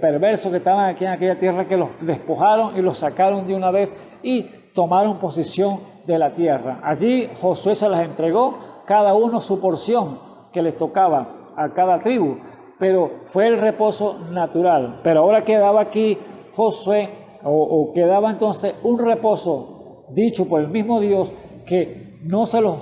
perversos que estaban aquí en aquella tierra, que los despojaron y los sacaron de una vez y tomaron posesión de la tierra. Allí Josué se las entregó, cada uno su porción que les tocaba a cada tribu, pero fue el reposo natural. Pero ahora quedaba aquí Josué, o quedaba entonces un reposo dicho por el mismo Dios, que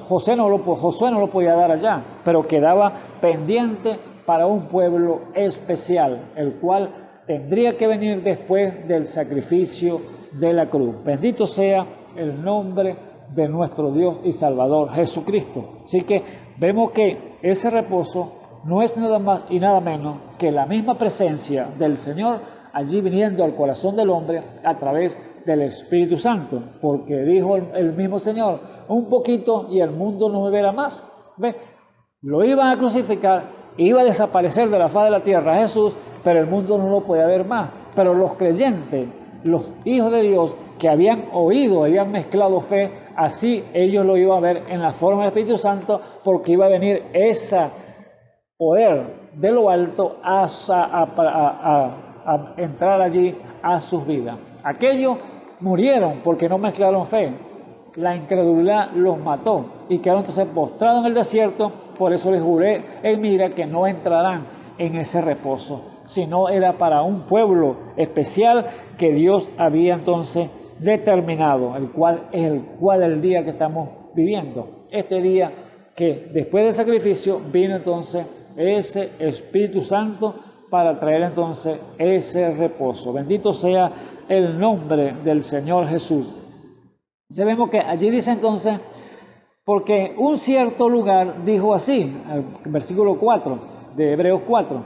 Josué no lo podía dar allá, pero quedaba pendiente para un pueblo especial, el cual tendría que venir después del sacrificio de la cruz. Bendito sea el nombre de nuestro Dios y Salvador Jesucristo. Así que vemos que ese reposo no es nada más y nada menos que la misma presencia del Señor allí viniendo al corazón del hombre a través del Espíritu Santo, porque dijo el mismo Señor, un poquito y el mundo no me verá más. ¿Ve? Lo iban a crucificar, iba a desaparecer de la faz de la tierra Jesús, pero el mundo no lo podía ver más. Pero los creyentes, los hijos de Dios que habían oído, habían mezclado fe, así ellos lo iban a ver en la forma del Espíritu Santo, porque iba a venir ese poder de lo alto a entrar allí a sus vidas. Aquellos murieron porque no mezclaron fe. La incredulidad los mató y quedaron entonces postrados en el desierto. Por eso les juré en mi ira que no entrarán en ese reposo, sino era para un pueblo especial que Dios había entonces determinado, el cual es el día que estamos viviendo. Este día que después del sacrificio vino entonces ese Espíritu Santo para traer entonces ese reposo. Bendito sea el nombre del Señor Jesús. Sabemos que allí dice entonces, porque un cierto lugar dijo así, el versículo 4 de Hebreos 4,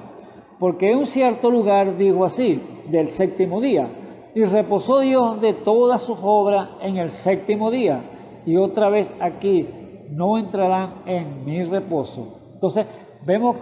porque un cierto lugar dijo así, del séptimo día, y reposó Dios de todas sus obras en el séptimo día, y otra vez aquí, no entrarán en mi reposo. Entonces, vemos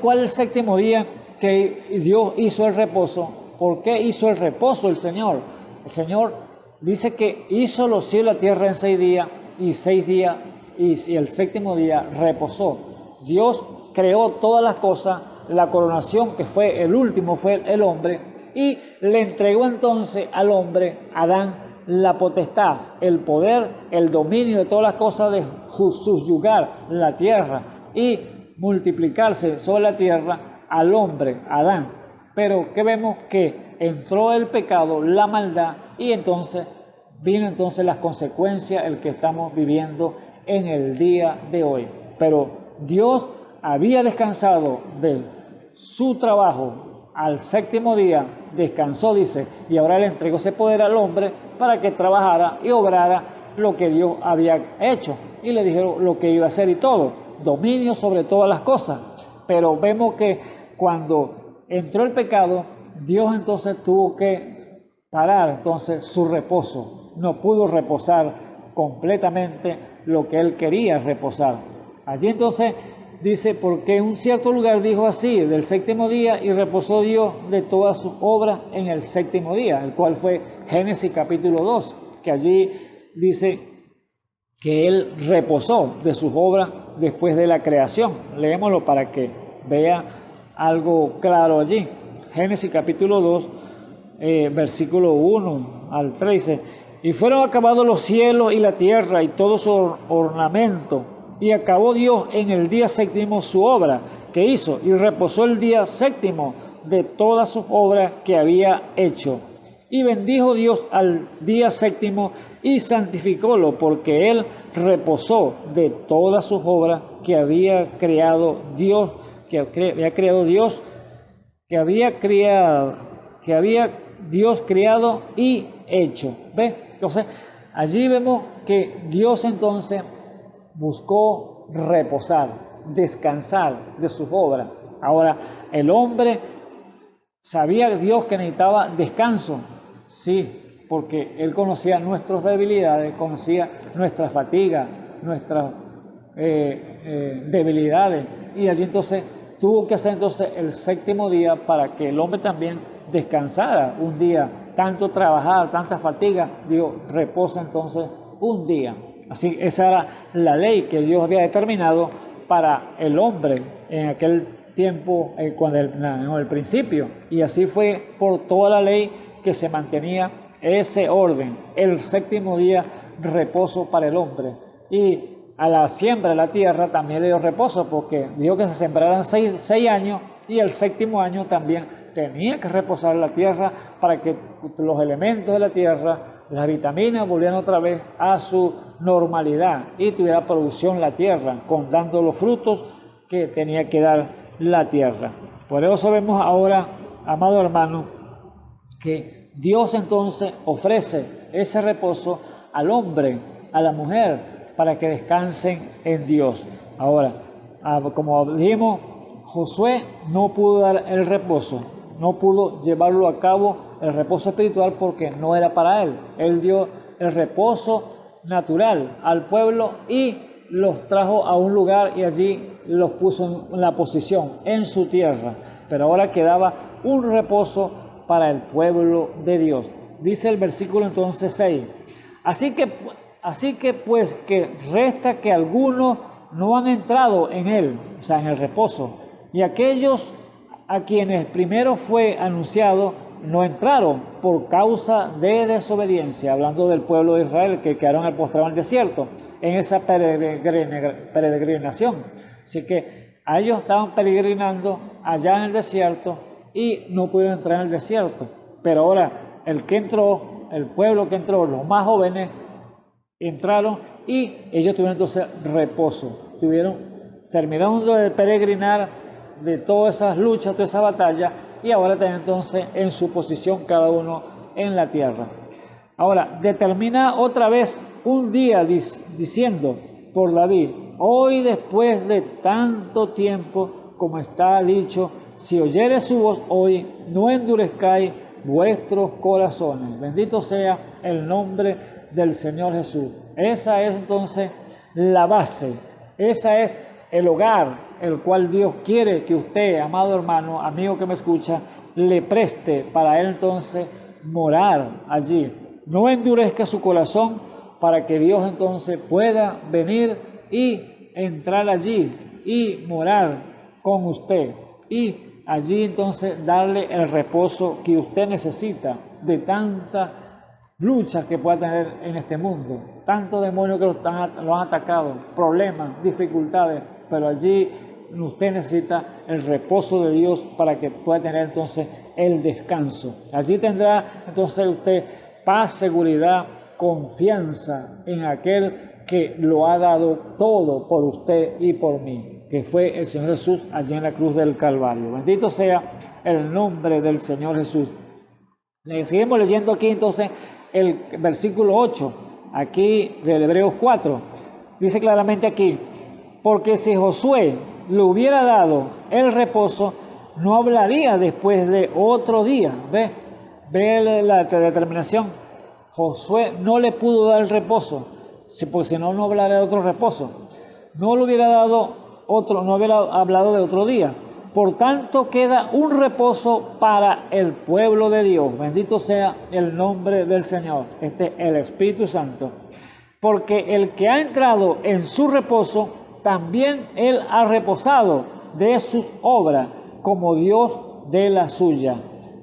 ¿cuál es el séptimo día que Dios hizo el reposo? ¿Por qué hizo el reposo el Señor? El Señor dice que hizo los cielos y la tierra en 6 días, y 6 días, y el séptimo día reposó. Dios creó todas las cosas, la coronación que fue el último fue el hombre, y le entregó entonces al hombre, Adán, la potestad, el poder, el dominio de todas las cosas de subyugar la tierra y multiplicarse sobre la tierra al hombre, Adán. Pero ¿qué vemos? Que entró el pecado, la maldad, y entonces vino entonces las consecuencias, el que estamos viviendo en el día de hoy. Pero Dios había descansado de su trabajo al séptimo día, descansó, dice, y ahora le entregó ese poder al hombre para que trabajara y obrara lo que Dios había hecho. Y le dijeron lo que iba a hacer y todo, dominio sobre todas las cosas. Pero vemos que cuando entró el pecado, Dios entonces tuvo que parar entonces su reposo. No pudo reposar completamente lo que él quería reposar. Allí entonces dice, porque en un cierto lugar dijo así, del séptimo día, y reposó Dios de todas sus obras en el séptimo día, el cual fue Génesis capítulo 2, que allí dice que él reposó de sus obras después de la creación. Leémoslo para que vea algo claro allí. Génesis capítulo 2, versículo 1 al 13. Y fueron acabados los cielos y la tierra y todo su ornamento. Y acabó Dios en el día séptimo su obra que hizo, y reposó el día séptimo de todas sus obras que había hecho. Y bendijo Dios al día séptimo y santificólo, porque él reposó de todas sus obras que había creado Dios, que había Dios creado y hecho. ¿Ves? Entonces, allí vemos que Dios entonces buscó reposar, descansar de sus obras. Ahora, el hombre sabía Dios que necesitaba descanso, sí, porque él conocía nuestras debilidades, conocía nuestra fatiga, nuestras debilidades, y allí entonces tuvo que hacer entonces el séptimo día para que el hombre también descansara un día, tanto trabajar, tanta fatiga. Dios reposa entonces un día. Así, esa era la ley que Dios había determinado para el hombre en aquel tiempo, cuando en el principio. Y así fue por toda la ley que se mantenía ese orden. El séptimo día, reposo para el hombre. Y a la siembra de la tierra también le dio reposo, porque dijo que se sembraran 6 años, y el séptimo año también tenía que reposar la tierra para que los elementos de la tierra, las vitaminas, volvieran otra vez a su normalidad y tuviera producción la tierra, dando los frutos que tenía que dar la tierra. Por eso sabemos ahora, amado hermano, que Dios entonces ofrece ese reposo al hombre, a la mujer, para que descansen en Dios. Ahora, como dijimos, Josué no pudo dar el reposo, no pudo llevarlo a cabo el reposo espiritual porque no era para él. Él dio el reposo natural al pueblo y los trajo a un lugar y allí los puso en la posición, en su tierra. Pero ahora quedaba un reposo para el pueblo de Dios. Dice el versículo entonces 6. Así que pues que resta que algunos no han entrado en él, o sea, en el reposo, y aquellos a quienes primero fue anunciado no entraron por causa de desobediencia, hablando del pueblo de Israel que quedaron al postrado en el desierto, en esa peregrinación. Así que a ellos estaban peregrinando allá en el desierto y no pudieron entrar en el desierto. Pero ahora el pueblo que entró, los más jóvenes, entraron y ellos tuvieron entonces reposo. Terminaron de peregrinar de todas esas luchas, todas esas batallas, y ahora están entonces en su posición cada uno en la tierra. Ahora, determina otra vez un día diciendo por David: hoy, después de tanto tiempo, como está dicho, si oyeres su voz hoy, no endurezcáis vuestros corazones. Bendito sea el nombre del Señor Jesús. Esa es entonces la base, esa es el hogar el cual Dios quiere que usted, amado hermano, amigo que me escucha, le preste para él entonces morar allí. No endurezca su corazón para que Dios entonces pueda venir y entrar allí y morar con usted. Y allí entonces darle el reposo que usted necesita de tantas luchas que pueda tener en este mundo. Tantos demonios que lo han atacado, problemas, dificultades, pero allí usted necesita el reposo de Dios para que pueda tener entonces el descanso. Allí tendrá entonces usted paz, seguridad, confianza en aquel que lo ha dado todo por usted y por mí. que fue el Señor Jesús allí en la cruz del Calvario. Bendito sea el nombre del Señor Jesús. Seguimos leyendo aquí entonces el versículo 8, aquí del Hebreos 4. Dice claramente aquí, porque si Josué le hubiera dado el reposo, no hablaría después de otro día. Ve la determinación. Josué no le pudo dar el reposo, porque si no, no hablaría de otro reposo. No le hubiera dado otro, no hubiera hablado de otro día. Por tanto, queda un reposo para el pueblo de Dios. Bendito sea el nombre del Señor, el Espíritu Santo. Porque el que ha entrado en su reposo, también él ha reposado de sus obras, como Dios de la suya.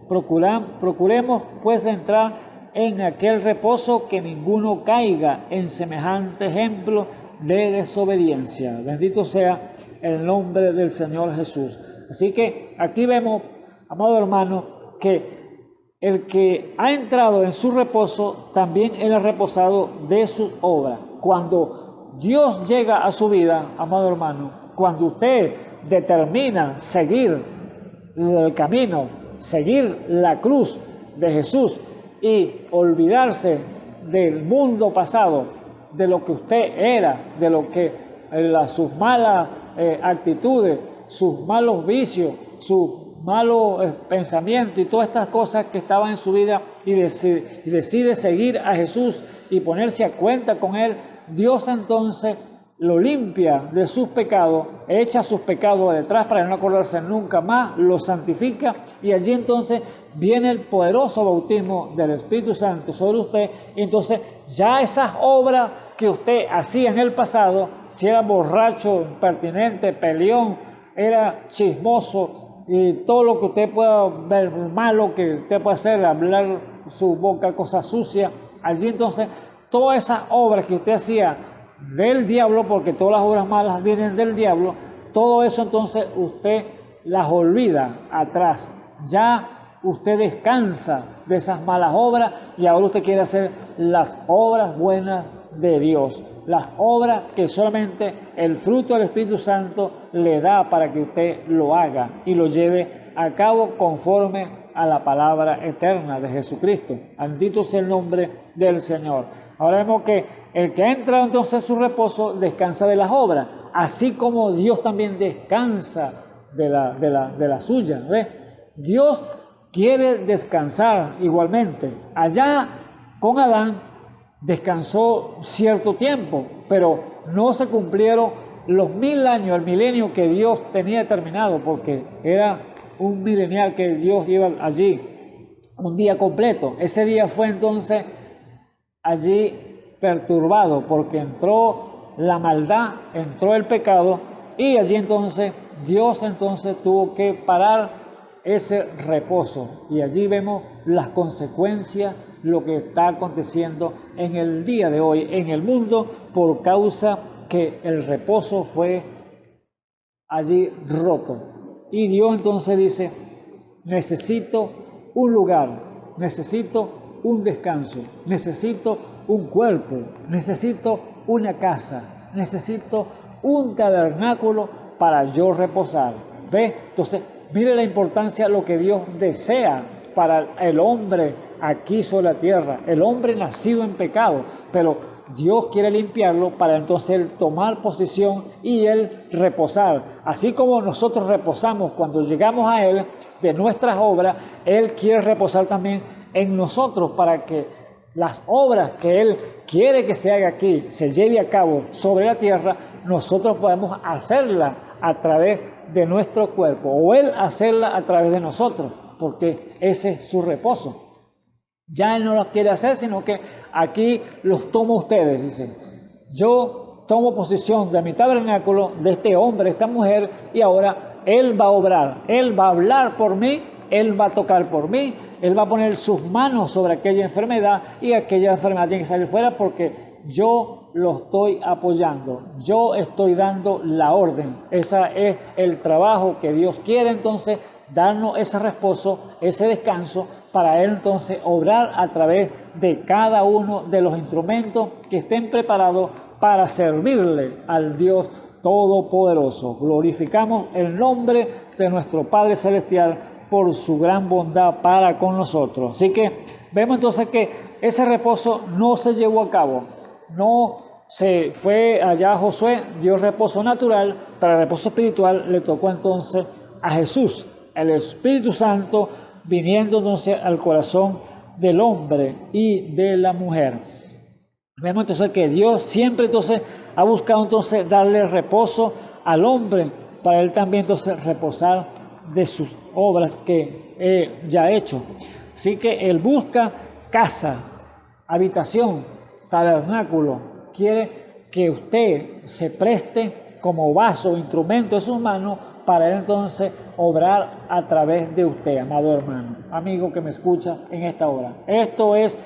Procuremos pues entrar en aquel reposo, que ninguno caiga en semejante ejemplo de desobediencia. Bendito sea el nombre del Señor Jesús. Así que aquí vemos, amado hermano, que el que ha entrado en su reposo, también él ha reposado de sus obras. Cuando Dios llega a su vida, amado hermano, cuando usted determina seguir el camino, seguir la cruz de Jesús y olvidarse del mundo pasado, de lo que usted era, de lo que sus malas actitudes, sus malos vicios, sus malos pensamientos y todas estas cosas que estaban en su vida, y decide seguir a Jesús y ponerse a cuenta con Él, Dios entonces lo limpia de sus pecados, echa sus pecados detrás para no acordarse nunca más, lo santifica, y allí entonces viene el poderoso bautismo del Espíritu Santo sobre usted. Y entonces ya esas obras que usted hacía en el pasado, si era borracho, impertinente, peleón, era chismoso y todo lo que usted pueda ver malo que usted puede hacer, hablar su boca cosas sucias, allí entonces todas esas obras que usted hacía del diablo, porque todas las obras malas vienen del diablo, todo eso entonces usted las olvida atrás. Ya usted descansa de esas malas obras y ahora usted quiere hacer las obras buenas de Dios, las obras que solamente el fruto del Espíritu Santo le da para que usted lo haga y lo lleve a cabo conforme a la palabra eterna de Jesucristo. Bendito sea el nombre del Señor. Ahora vemos que el que ha entrado entonces en su reposo descansa de las obras, así como Dios también descansa de la suya. ¿Ves? Dios quiere descansar igualmente. Allá con Adán descansó cierto tiempo, pero no se cumplieron los 1000 años, el milenio que Dios tenía determinado, porque era un milenial que Dios lleva allí, un día completo. Ese día fue entonces allí perturbado, porque entró la maldad, entró el pecado, y allí entonces Dios entonces tuvo que parar ese reposo, y allí vemos las consecuencias, lo que está aconteciendo en el día de hoy en el mundo, por causa que el reposo fue allí roto. Y Dios entonces dice: necesito un lugar, necesito un descanso, necesito un cuerpo, necesito una casa, necesito un tabernáculo para yo reposar. ¿Ve? Entonces, mire la importancia de lo que Dios desea para el hombre aquí sobre la tierra. El hombre nacido en pecado, pero Dios quiere limpiarlo para entonces él tomar posición y él reposar. Así como nosotros reposamos cuando llegamos a Él de nuestras obras, Él quiere reposar también en nosotros para que las obras que Él quiere que se haga aquí, se lleve a cabo sobre la tierra, nosotros podemos hacerla a través de nuestro cuerpo, o Él hacerla a través de nosotros, porque ese es su reposo. Ya Él no lo quiere hacer, sino que aquí los toma ustedes, dicen. Yo tomo posición de mi tabernáculo, de este hombre, de esta mujer, y ahora Él va a obrar, Él va a hablar por mí, Él va a tocar por mí, Él va a poner sus manos sobre aquella enfermedad, y aquella enfermedad tiene que salir fuera porque yo lo estoy apoyando, yo estoy dando la orden. Ese es el trabajo que Dios quiere entonces, darnos ese reposo, ese descanso, para Él entonces obrar a través de cada uno de los instrumentos que estén preparados para servirle al Dios Todopoderoso. Glorificamos el nombre de nuestro Padre Celestial por su gran bondad para con nosotros. Así que vemos entonces que ese reposo no se llevó a cabo, no se fue allá a Josué, dio reposo natural, pero el reposo espiritual le tocó entonces a Jesús, el Espíritu Santo viniendo entonces al corazón del hombre y de la mujer. Vemos entonces que Dios siempre entonces ha buscado entonces darle reposo al hombre para él también entonces reposar de sus obras que ya ha hecho. Así que él busca casa, habitación, tabernáculo. Quiere que usted se preste como vaso, instrumento de sus manos para él entonces obrar a través de usted, amado hermano, amigo que me escucha en esta hora. Esto es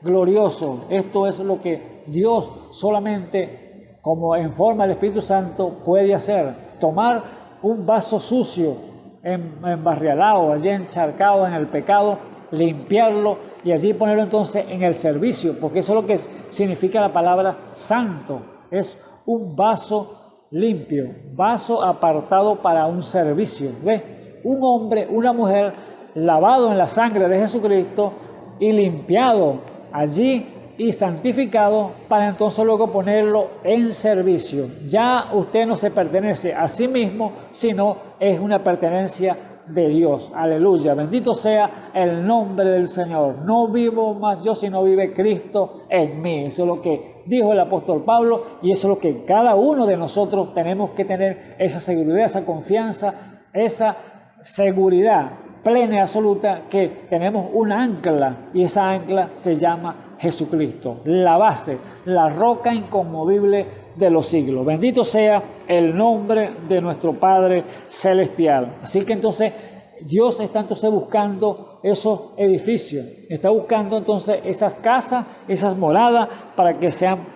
glorioso, esto es lo que Dios solamente como en forma del Espíritu Santo puede hacer. Tomar un vaso sucio, embarrialado, allí encharcado en el pecado, limpiarlo y allí ponerlo entonces en el servicio, porque eso es lo que significa la palabra santo. Es un vaso limpio, vaso apartado para un servicio. ¿Ve? Un hombre, una mujer lavado en la sangre de Jesucristo y limpiado allí y santificado para entonces luego ponerlo en servicio. Ya usted no se pertenece a sí mismo, sino es una pertenencia de Dios. Aleluya, bendito sea el nombre del Señor. No vivo más yo, sino vive Cristo en mí. Eso es lo que dijo el apóstol Pablo y eso es lo que cada uno de nosotros tenemos que tener, esa seguridad, esa confianza, esa seguridad plena y absoluta que tenemos una ancla y esa ancla se llama Jesucristo, la base, la roca inconmovible de los siglos. Bendito sea el nombre de nuestro Padre Celestial. Así que entonces Dios está entonces buscando esos edificios, está buscando entonces esas casas, esas moradas para que sean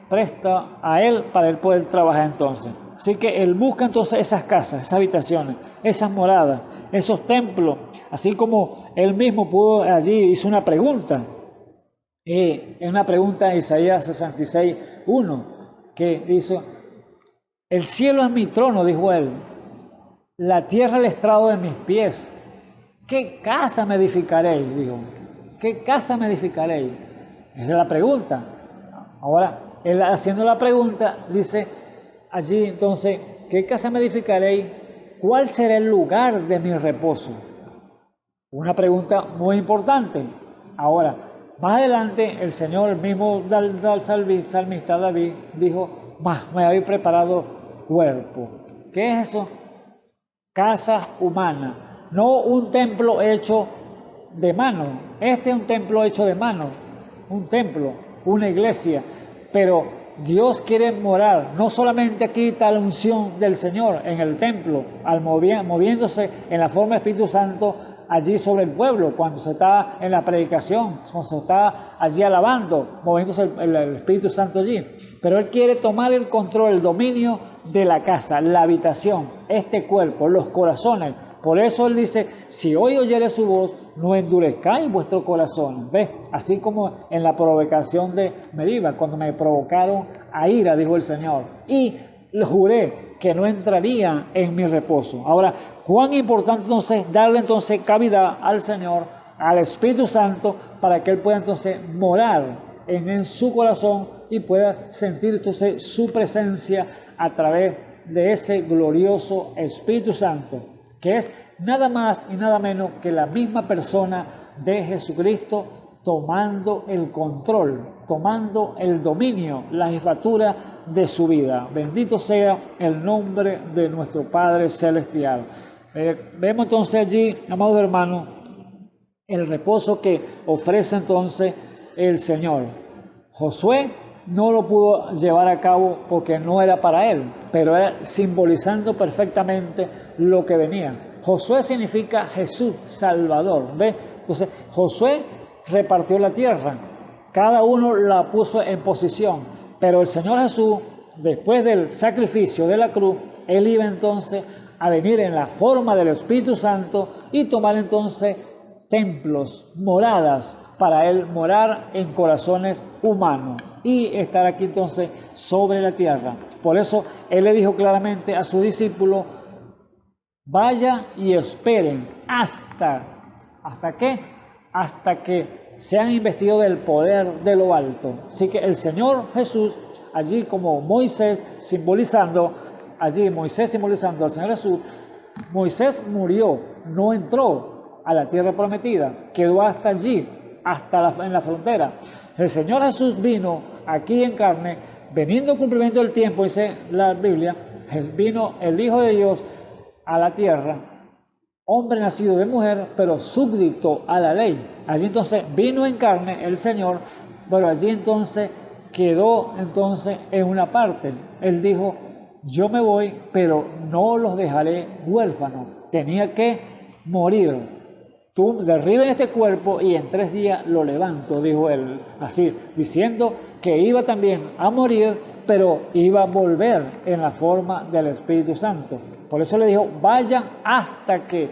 prestas a Él, para Él poder trabajar entonces. Así que Él busca entonces esas casas, esas habitaciones, esas moradas, esos templos, así como Él mismo pudo allí, hizo una pregunta. En una pregunta en Isaías 66:1, que dice: el cielo es mi trono, dijo él, la tierra el estrado de mis pies. ¿Qué casa me edificaréis? Dijo. ¿Qué casa me edificaréis? Esa es la pregunta. Ahora, él haciendo la pregunta, dice allí entonces: ¿qué casa me edificaréis? ¿Cuál será el lugar de mi reposo? Una pregunta muy importante. Ahora, más adelante, el Señor, el mismo salmista David, dijo: me habéis preparado cuerpo. ¿Qué es eso? Casa humana, no un templo hecho de mano. Este es un templo hecho de mano, un templo, una iglesia. Pero Dios quiere morar, no solamente aquí está la unción del Señor en el templo, moviéndose en la forma del Espíritu Santo allí sobre el pueblo, cuando se está en la predicación, cuando se está allí alabando, moviéndose el Espíritu Santo allí. Pero Él quiere tomar el control, el dominio de la casa, la habitación, este cuerpo, los corazones. Por eso Él dice: si hoy oyere su voz, no endurezcáis vuestro corazón. ¿Ves? Así como en la provocación de Meriba, cuando me provocaron a ira, dijo el Señor, y le juré que no entraría en mi reposo. Ahora, cuán importante entonces darle entonces cavidad al Señor, al Espíritu Santo, para que Él pueda entonces morar en su corazón y pueda sentir entonces su presencia a través de ese glorioso Espíritu Santo, que es nada más y nada menos que la misma persona de Jesucristo, tomando el control, tomando el dominio, la jefatura de su vida. Bendito sea el nombre de nuestro Padre Celestial. Vemos entonces allí, amados hermanos, el reposo que ofrece entonces el Señor. Josué no lo pudo llevar a cabo porque no era para él, pero era simbolizando perfectamente lo que venía. Josué significa Jesús Salvador. ¿Ve? Entonces Josué repartió la tierra, cada uno la puso en posición, pero el Señor Jesús, después del sacrificio de la cruz, Él iba entonces a venir en la forma del Espíritu Santo y tomar entonces templos, moradas, para Él morar en corazones humanos. y estar aquí entonces sobre la tierra. Por eso Él le dijo claramente a sus discípulos, vaya y esperen ¿hasta qué? Hasta que sean investidos del poder de lo alto. Así que el Señor Jesús, allí como Moisés simbolizando al Señor Jesús, Moisés murió, no entró a la tierra prometida, quedó hasta allí, en la frontera. El Señor Jesús vino aquí en carne, veniendo cumplimiento del tiempo, dice la Biblia, vino el Hijo de Dios a la tierra, hombre nacido de mujer, pero súbdito a la ley. Allí entonces vino en carne el Señor, pero allí entonces quedó entonces en una parte. Él dijo, yo me voy, pero no los dejaré huérfanos. Tenía que morir. Tú derriben este cuerpo y en 3 días lo levanto, dijo él, así, diciendo que iba también a morir, pero iba a volver en la forma del Espíritu Santo. Por eso le dijo, vayan hasta que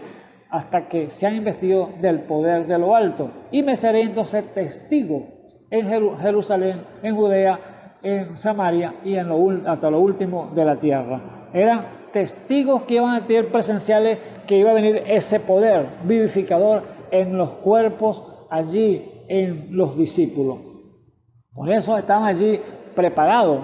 sean investidos del poder de lo alto. Y me seré entonces testigo en Jerusalén, en Judea, en Samaria y hasta lo último de la tierra. Eran testigos que iban a tener presenciales, que iba a venir ese poder vivificador en los cuerpos allí en los discípulos. Por eso estaban allí preparados.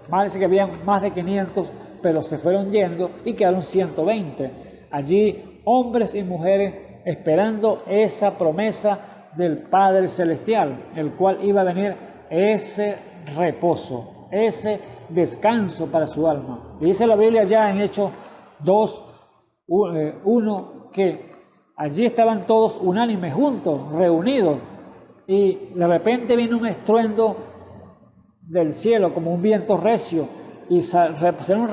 Parece que habían más de 500, pero se fueron yendo y quedaron 120. Allí hombres y mujeres esperando esa promesa del Padre Celestial, el cual iba a venir ese reposo, ese descanso para su alma. Y dice la Biblia ya en Hechos 2:1 que allí estaban todos unánimes, juntos, reunidos, y de repente vino un estruendo del cielo como un viento recio, y salieron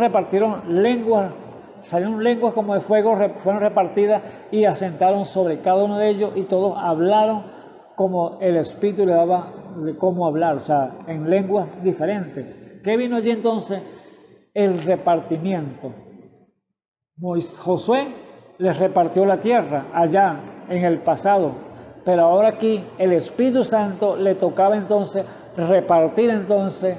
lenguas como de fuego, fueron repartidas y asentaron sobre cada uno de ellos, y todos hablaron como el Espíritu le daba de cómo hablar, o sea, en lenguas diferentes. ¿Qué vino allí entonces? El repartimiento. Josué les repartió la tierra allá en el pasado, pero ahora aquí el Espíritu Santo le tocaba entonces repartir entonces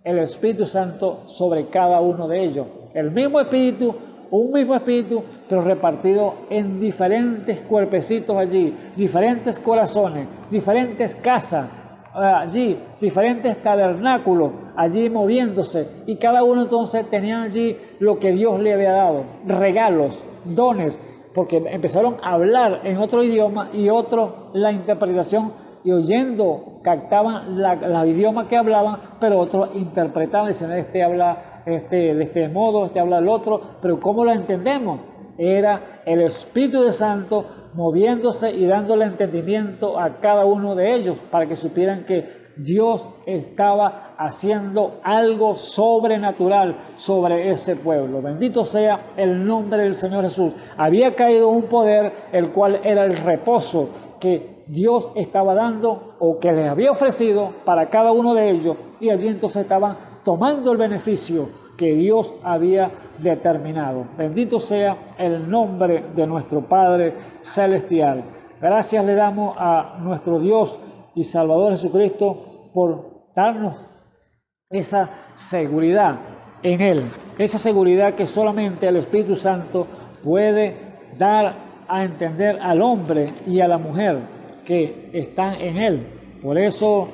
el Espíritu Santo sobre cada uno de ellos. El mismo Espíritu, un mismo Espíritu, pero repartido en diferentes cuerpecitos allí, diferentes corazones, diferentes casas allí, diferentes tabernáculos allí moviéndose, y cada uno entonces tenía allí lo que Dios le había dado, regalos, dones, porque empezaron a hablar en otro idioma y otro la interpretación, y oyendo captaban el idioma que hablaban, pero otros interpretaban, diciendo este habla de este modo, este habla del otro, pero ¿cómo lo entendemos? Era el Espíritu de Santo moviéndose y dándole entendimiento a cada uno de ellos para que supieran que Dios estaba haciendo algo sobrenatural sobre ese pueblo. Bendito sea el nombre del Señor Jesús. Había caído un poder, el cual era el reposo que Dios estaba dando o que les había ofrecido para cada uno de ellos, y allí entonces estaban tomando el beneficio que Dios había determinado. Bendito sea el nombre de nuestro Padre Celestial. Gracias le damos a nuestro Dios y Salvador Jesucristo por darnos esa seguridad en Él, esa seguridad que solamente el Espíritu Santo puede dar a entender al hombre y a la mujer que están en Él. Por eso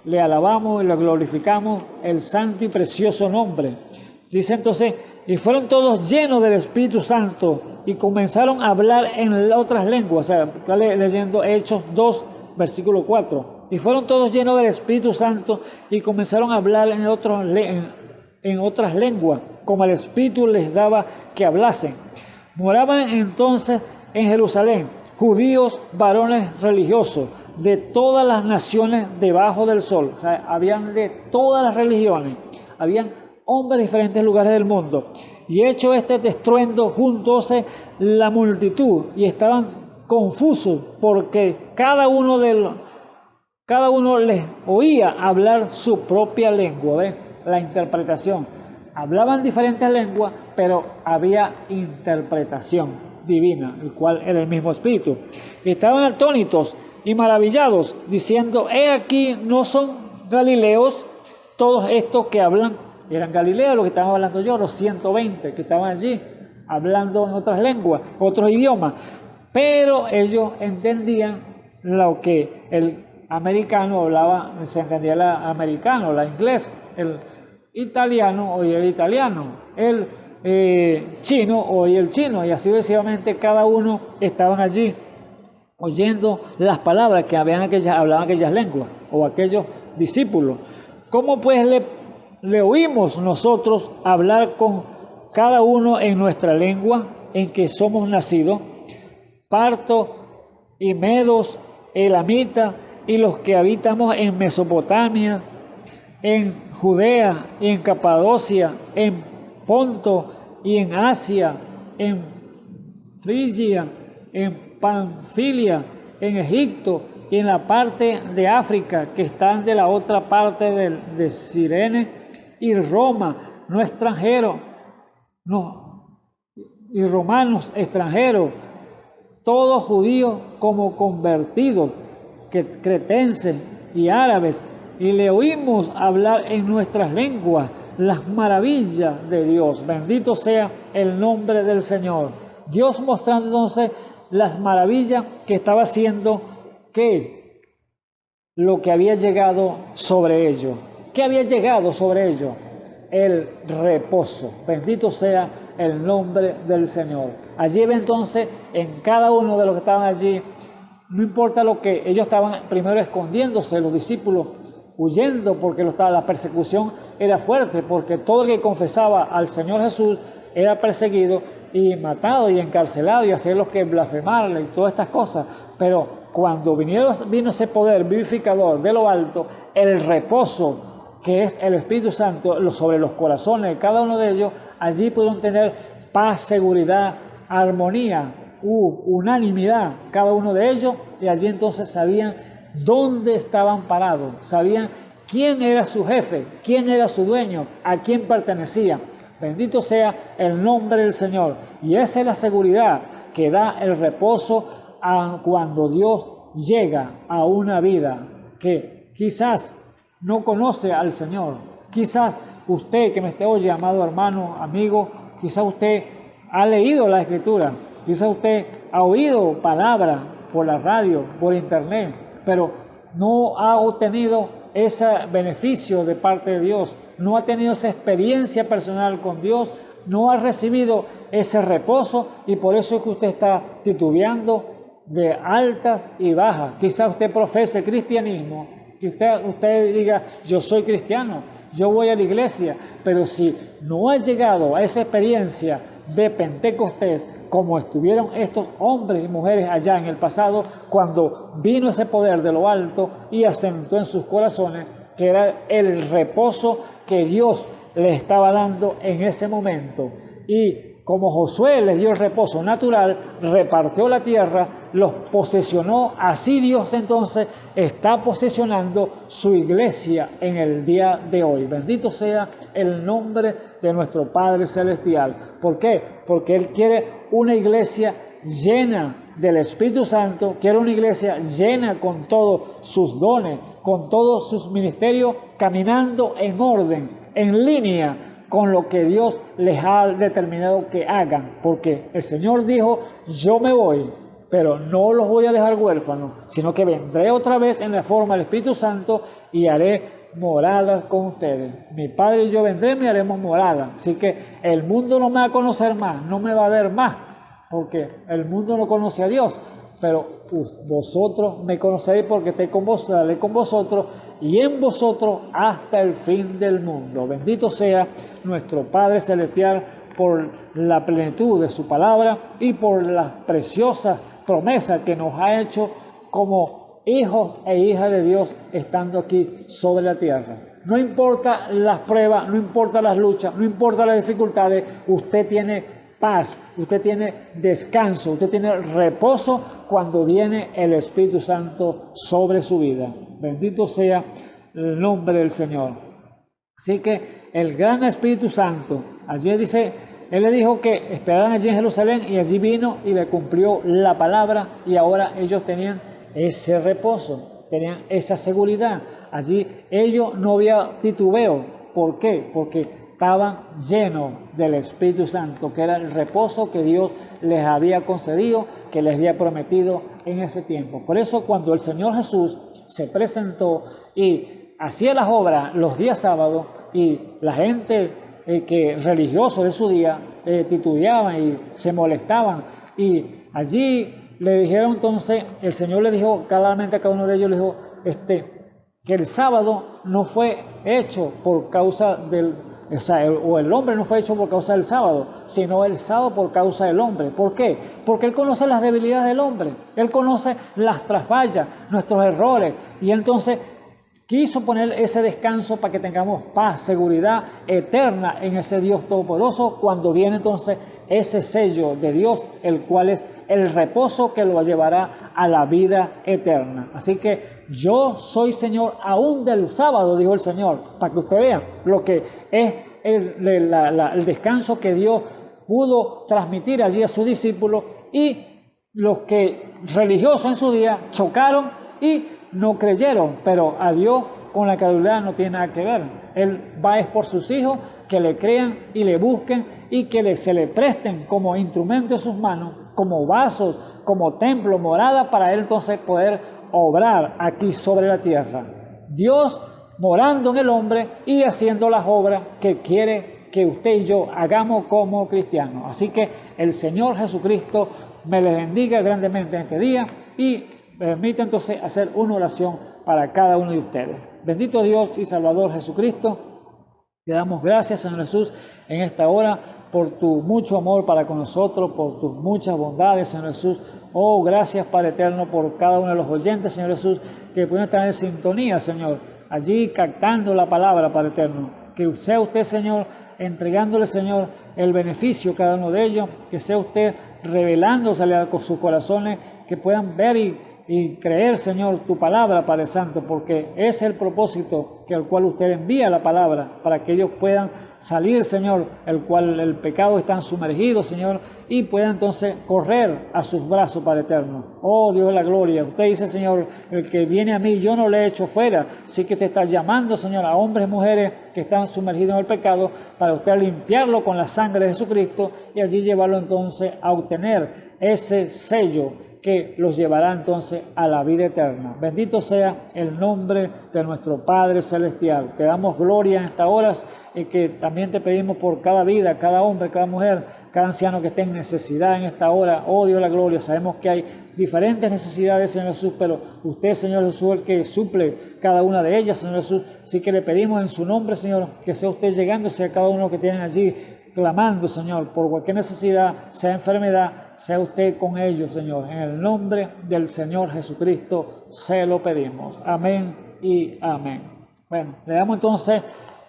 le alabamos y le glorificamos el santo y precioso nombre. Dice entonces, y fueron todos llenos del Espíritu Santo y comenzaron a hablar en otras lenguas. O sea, leyendo Hechos 2, versículo 4. Y fueron todos llenos del Espíritu Santo y comenzaron a hablar en otras lenguas, como el Espíritu les daba que hablasen. Moraban entonces en Jerusalén judíos, varones religiosos, de todas las naciones debajo del sol. O sea, habían de todas las religiones, habían hombres de diferentes lugares del mundo. Y hecho este estruendo, juntóse la multitud y estaban confusos, porque cada uno les oía hablar su propia lengua. ¿Ves? La interpretación. Hablaban diferentes lenguas, pero había interpretación divina, el cual era el mismo Espíritu. Y estaban atónitos y maravillados, diciendo: he aquí, ¿no son galileos todos estos que hablan eran galileos, los que estaban hablando yo, los 120 que estaban allí, hablando en otras lenguas, otros idiomas. Pero ellos entendían lo que el americano hablaba, se entendía el americano, la inglés, el italiano oía el italiano, el chino oía el chino, y así sucesivamente cada uno estaban allí oyendo las palabras que hablaban aquellas lenguas o aquellos discípulos. ¿Cómo pues le oímos nosotros hablar con cada uno en nuestra lengua en que somos nacidos? Partos y medos, elamitas y los que habitamos en Mesopotamia, en Judea y en Capadocia, en Ponto y en Asia, en Frigia, en Panfilia, en Egipto y en la parte de África que están de la otra parte de Cirene y Roma, no extranjeros, y romanos extranjeros, todos judíos como convertidos, cretenses y árabes, y le oímos hablar en nuestras lenguas las maravillas de Dios. Bendito sea el nombre del Señor. Dios mostrando entonces las maravillas que estaba haciendo, que lo que había llegado sobre ellos. ¿Qué había llegado sobre ellos? El reposo. Bendito sea el nombre del Señor. Allí ve entonces en cada uno de los que estaban allí, no importa lo que ellos estaban primero escondiéndose, los discípulos huyendo porque la persecución era fuerte, porque todo el que confesaba al Señor Jesús era perseguido y matado y encarcelado y hacer los que blasfemaran y todas estas cosas. Pero cuando vino ese poder vivificador de lo alto, el reposo que es el Espíritu Santo sobre los corazones de cada uno de ellos, allí pudieron tener paz, seguridad, armonía, unanimidad cada uno de ellos, y allí entonces sabían dónde estaban parados, sabían quién era su jefe, quién era su dueño, a quién pertenecía. Bendito sea el nombre del Señor. Y esa es la seguridad que da el reposo cuando Dios llega a una vida que quizás no conoce al Señor. Quizás usted que me esté oye, amado hermano, amigo, quizás usted ha leído la Escritura, quizás usted ha oído palabras por la radio, por internet, pero no ha obtenido ese beneficio de parte de Dios, no ha tenido esa experiencia personal con Dios, no ha recibido ese reposo, y por eso es que usted está titubeando de altas y bajas. Quizás usted profese cristianismo, que usted diga, yo soy cristiano, yo voy a la iglesia, pero si no ha llegado a esa experiencia de Pentecostés, como estuvieron estos hombres y mujeres allá en el pasado, cuando vino ese poder de lo alto y asentó en sus corazones, que era el reposo que Dios les estaba dando en ese momento. Y como Josué les dio el reposo natural, repartió la tierra, los posesionó, así Dios entonces está posesionando su iglesia en el día de hoy. Bendito sea el nombre de nuestro Padre Celestial. ¿Por qué? Porque Él quiere una iglesia llena del Espíritu Santo, quiere una iglesia llena con todos sus dones, con todos sus ministerios, caminando en orden, en línea con lo que Dios les ha determinado que hagan, porque el Señor dijo, yo me voy, pero no los voy a dejar huérfanos, sino que vendré otra vez en la forma del Espíritu Santo y haré moradas con ustedes. Mi Padre y yo vendremos y haremos moradas. Así que el mundo no me va a conocer más, no me va a ver más, porque el mundo no conoce a Dios, pero vosotros me conoceréis porque estaré con vosotros y en vosotros hasta el fin del mundo. Bendito sea nuestro Padre Celestial por la plenitud de su palabra y por las preciosas promesas que nos ha hecho como hijos e hijas de Dios estando aquí sobre la tierra. No importa las pruebas, no importa las luchas, no importa las dificultades, usted tiene paz, usted tiene descanso, usted tiene reposo cuando viene el Espíritu Santo sobre su vida. Bendito sea el nombre del Señor. Así que el gran Espíritu Santo, allí dice, Él le dijo que esperaran allí en Jerusalén, y allí vino y le cumplió la palabra, y ahora ellos tenían ese reposo, tenían esa seguridad. Allí ellos no había titubeo. ¿Por qué? Porque estaban llenos del Espíritu Santo, que era el reposo que Dios les había concedido, que les había prometido en ese tiempo. Por eso cuando el Señor Jesús se presentó y hacía las obras los días sábados, y la gente religiosa de su día titubeaban y se molestaban, y allí le dijeron entonces, el Señor le dijo claramente a cada uno de ellos, le dijo que el sábado no fue hecho por causa del, o el hombre no fue hecho por causa del sábado, sino el sábado por causa del hombre. ¿Por qué? Porque Él conoce las debilidades del hombre, Él conoce las trafallas, nuestros errores, y entonces quiso poner ese descanso para que tengamos paz, seguridad eterna en ese Dios Todopoderoso, cuando viene entonces ese sello de Dios, el cual es el reposo que lo llevará a la vida eterna. Así que yo soy Señor aún del sábado, dijo el Señor, para que usted vea lo que es el descanso que Dios pudo transmitir allí a sus discípulos, y los que religiosos en su día chocaron y no creyeron, pero a Dios con la credulidad no tiene nada que ver. Él va es por sus hijos que le crean y le busquen y que se le presten como instrumento en sus manos, como vasos, como templo, morada, para Él entonces poder obrar aquí sobre la tierra. Dios morando en el hombre y haciendo las obras que quiere que usted y yo hagamos como cristianos. Así que el Señor Jesucristo me les bendiga grandemente en este día, y permite entonces hacer una oración para cada uno de ustedes. Bendito Dios y Salvador Jesucristo, te damos gracias, Señor Jesús, en esta hora por tu mucho amor para con nosotros, por tus muchas bondades, Señor Jesús. Oh, gracias, Padre eterno, por cada uno de los oyentes, Señor Jesús, que pueden estar en sintonía, Señor, allí captando la palabra, Padre eterno. Que sea usted, Señor, entregándole, Señor, el beneficio a cada uno de ellos, que sea usted revelándosele a sus corazones, que puedan ver y creer, Señor, tu palabra, Padre Santo, porque es el propósito que al cual usted envía la palabra, para que ellos puedan salir, Señor, el cual el pecado están sumergidos, Señor, y puedan entonces correr a sus brazos, Padre eterno. Oh, Dios de la gloria, usted dice, Señor, el que viene a mí, yo no le echo fuera. Sí que te está llamando, Señor, a hombres y mujeres que están sumergidos en el pecado, para usted limpiarlo con la sangre de Jesucristo, y allí llevarlo entonces a obtener ese sello que los llevará entonces a la vida eterna. Bendito sea el nombre de nuestro Padre Celestial. Te damos gloria en estas horas, y que también te pedimos por cada vida, cada hombre, cada mujer, cada anciano que esté en necesidad en esta hora. Oh Dios de la gloria, sabemos que hay diferentes necesidades, Señor Jesús, pero usted, Señor Jesús, el que suple cada una de ellas, Señor Jesús. Sí que le pedimos en su nombre, Señor, que sea usted llegándose a cada uno que tienen allí, clamando, Señor, por cualquier necesidad, sea enfermedad, sea usted con ellos, Señor. En el nombre del Señor Jesucristo se lo pedimos. Amén y amén. Bueno, le damos entonces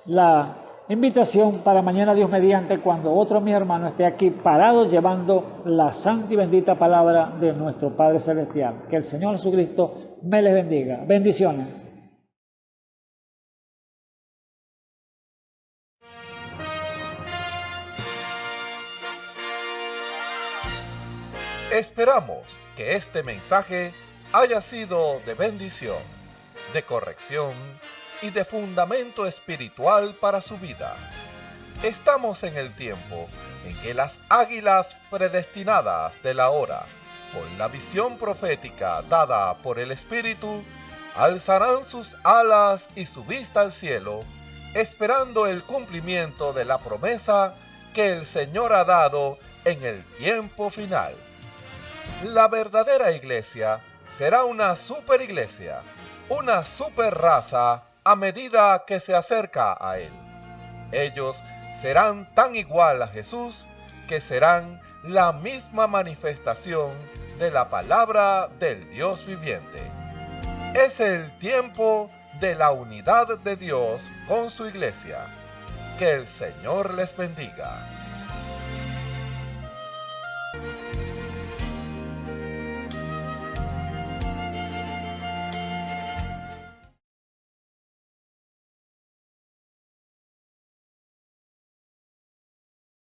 la invitación para mañana, Dios mediante, cuando otro de mis hermanos esté aquí parado llevando la santa y bendita palabra de nuestro Padre Celestial. Que el Señor Jesucristo me les bendiga. Bendiciones. Esperamos que este mensaje haya sido de bendición, de corrección y de fundamento espiritual para su vida. Estamos en el tiempo en que las águilas predestinadas de la hora, con la visión profética dada por el Espíritu, alzarán sus alas y su vista al cielo, esperando el cumplimiento de la promesa que el Señor ha dado en el tiempo final. La verdadera iglesia será una superiglesia, una superraza a medida que se acerca a Él. Ellos serán tan igual a Jesús que serán la misma manifestación de la palabra del Dios viviente. Es el tiempo de la unidad de Dios con su iglesia. Que el Señor les bendiga.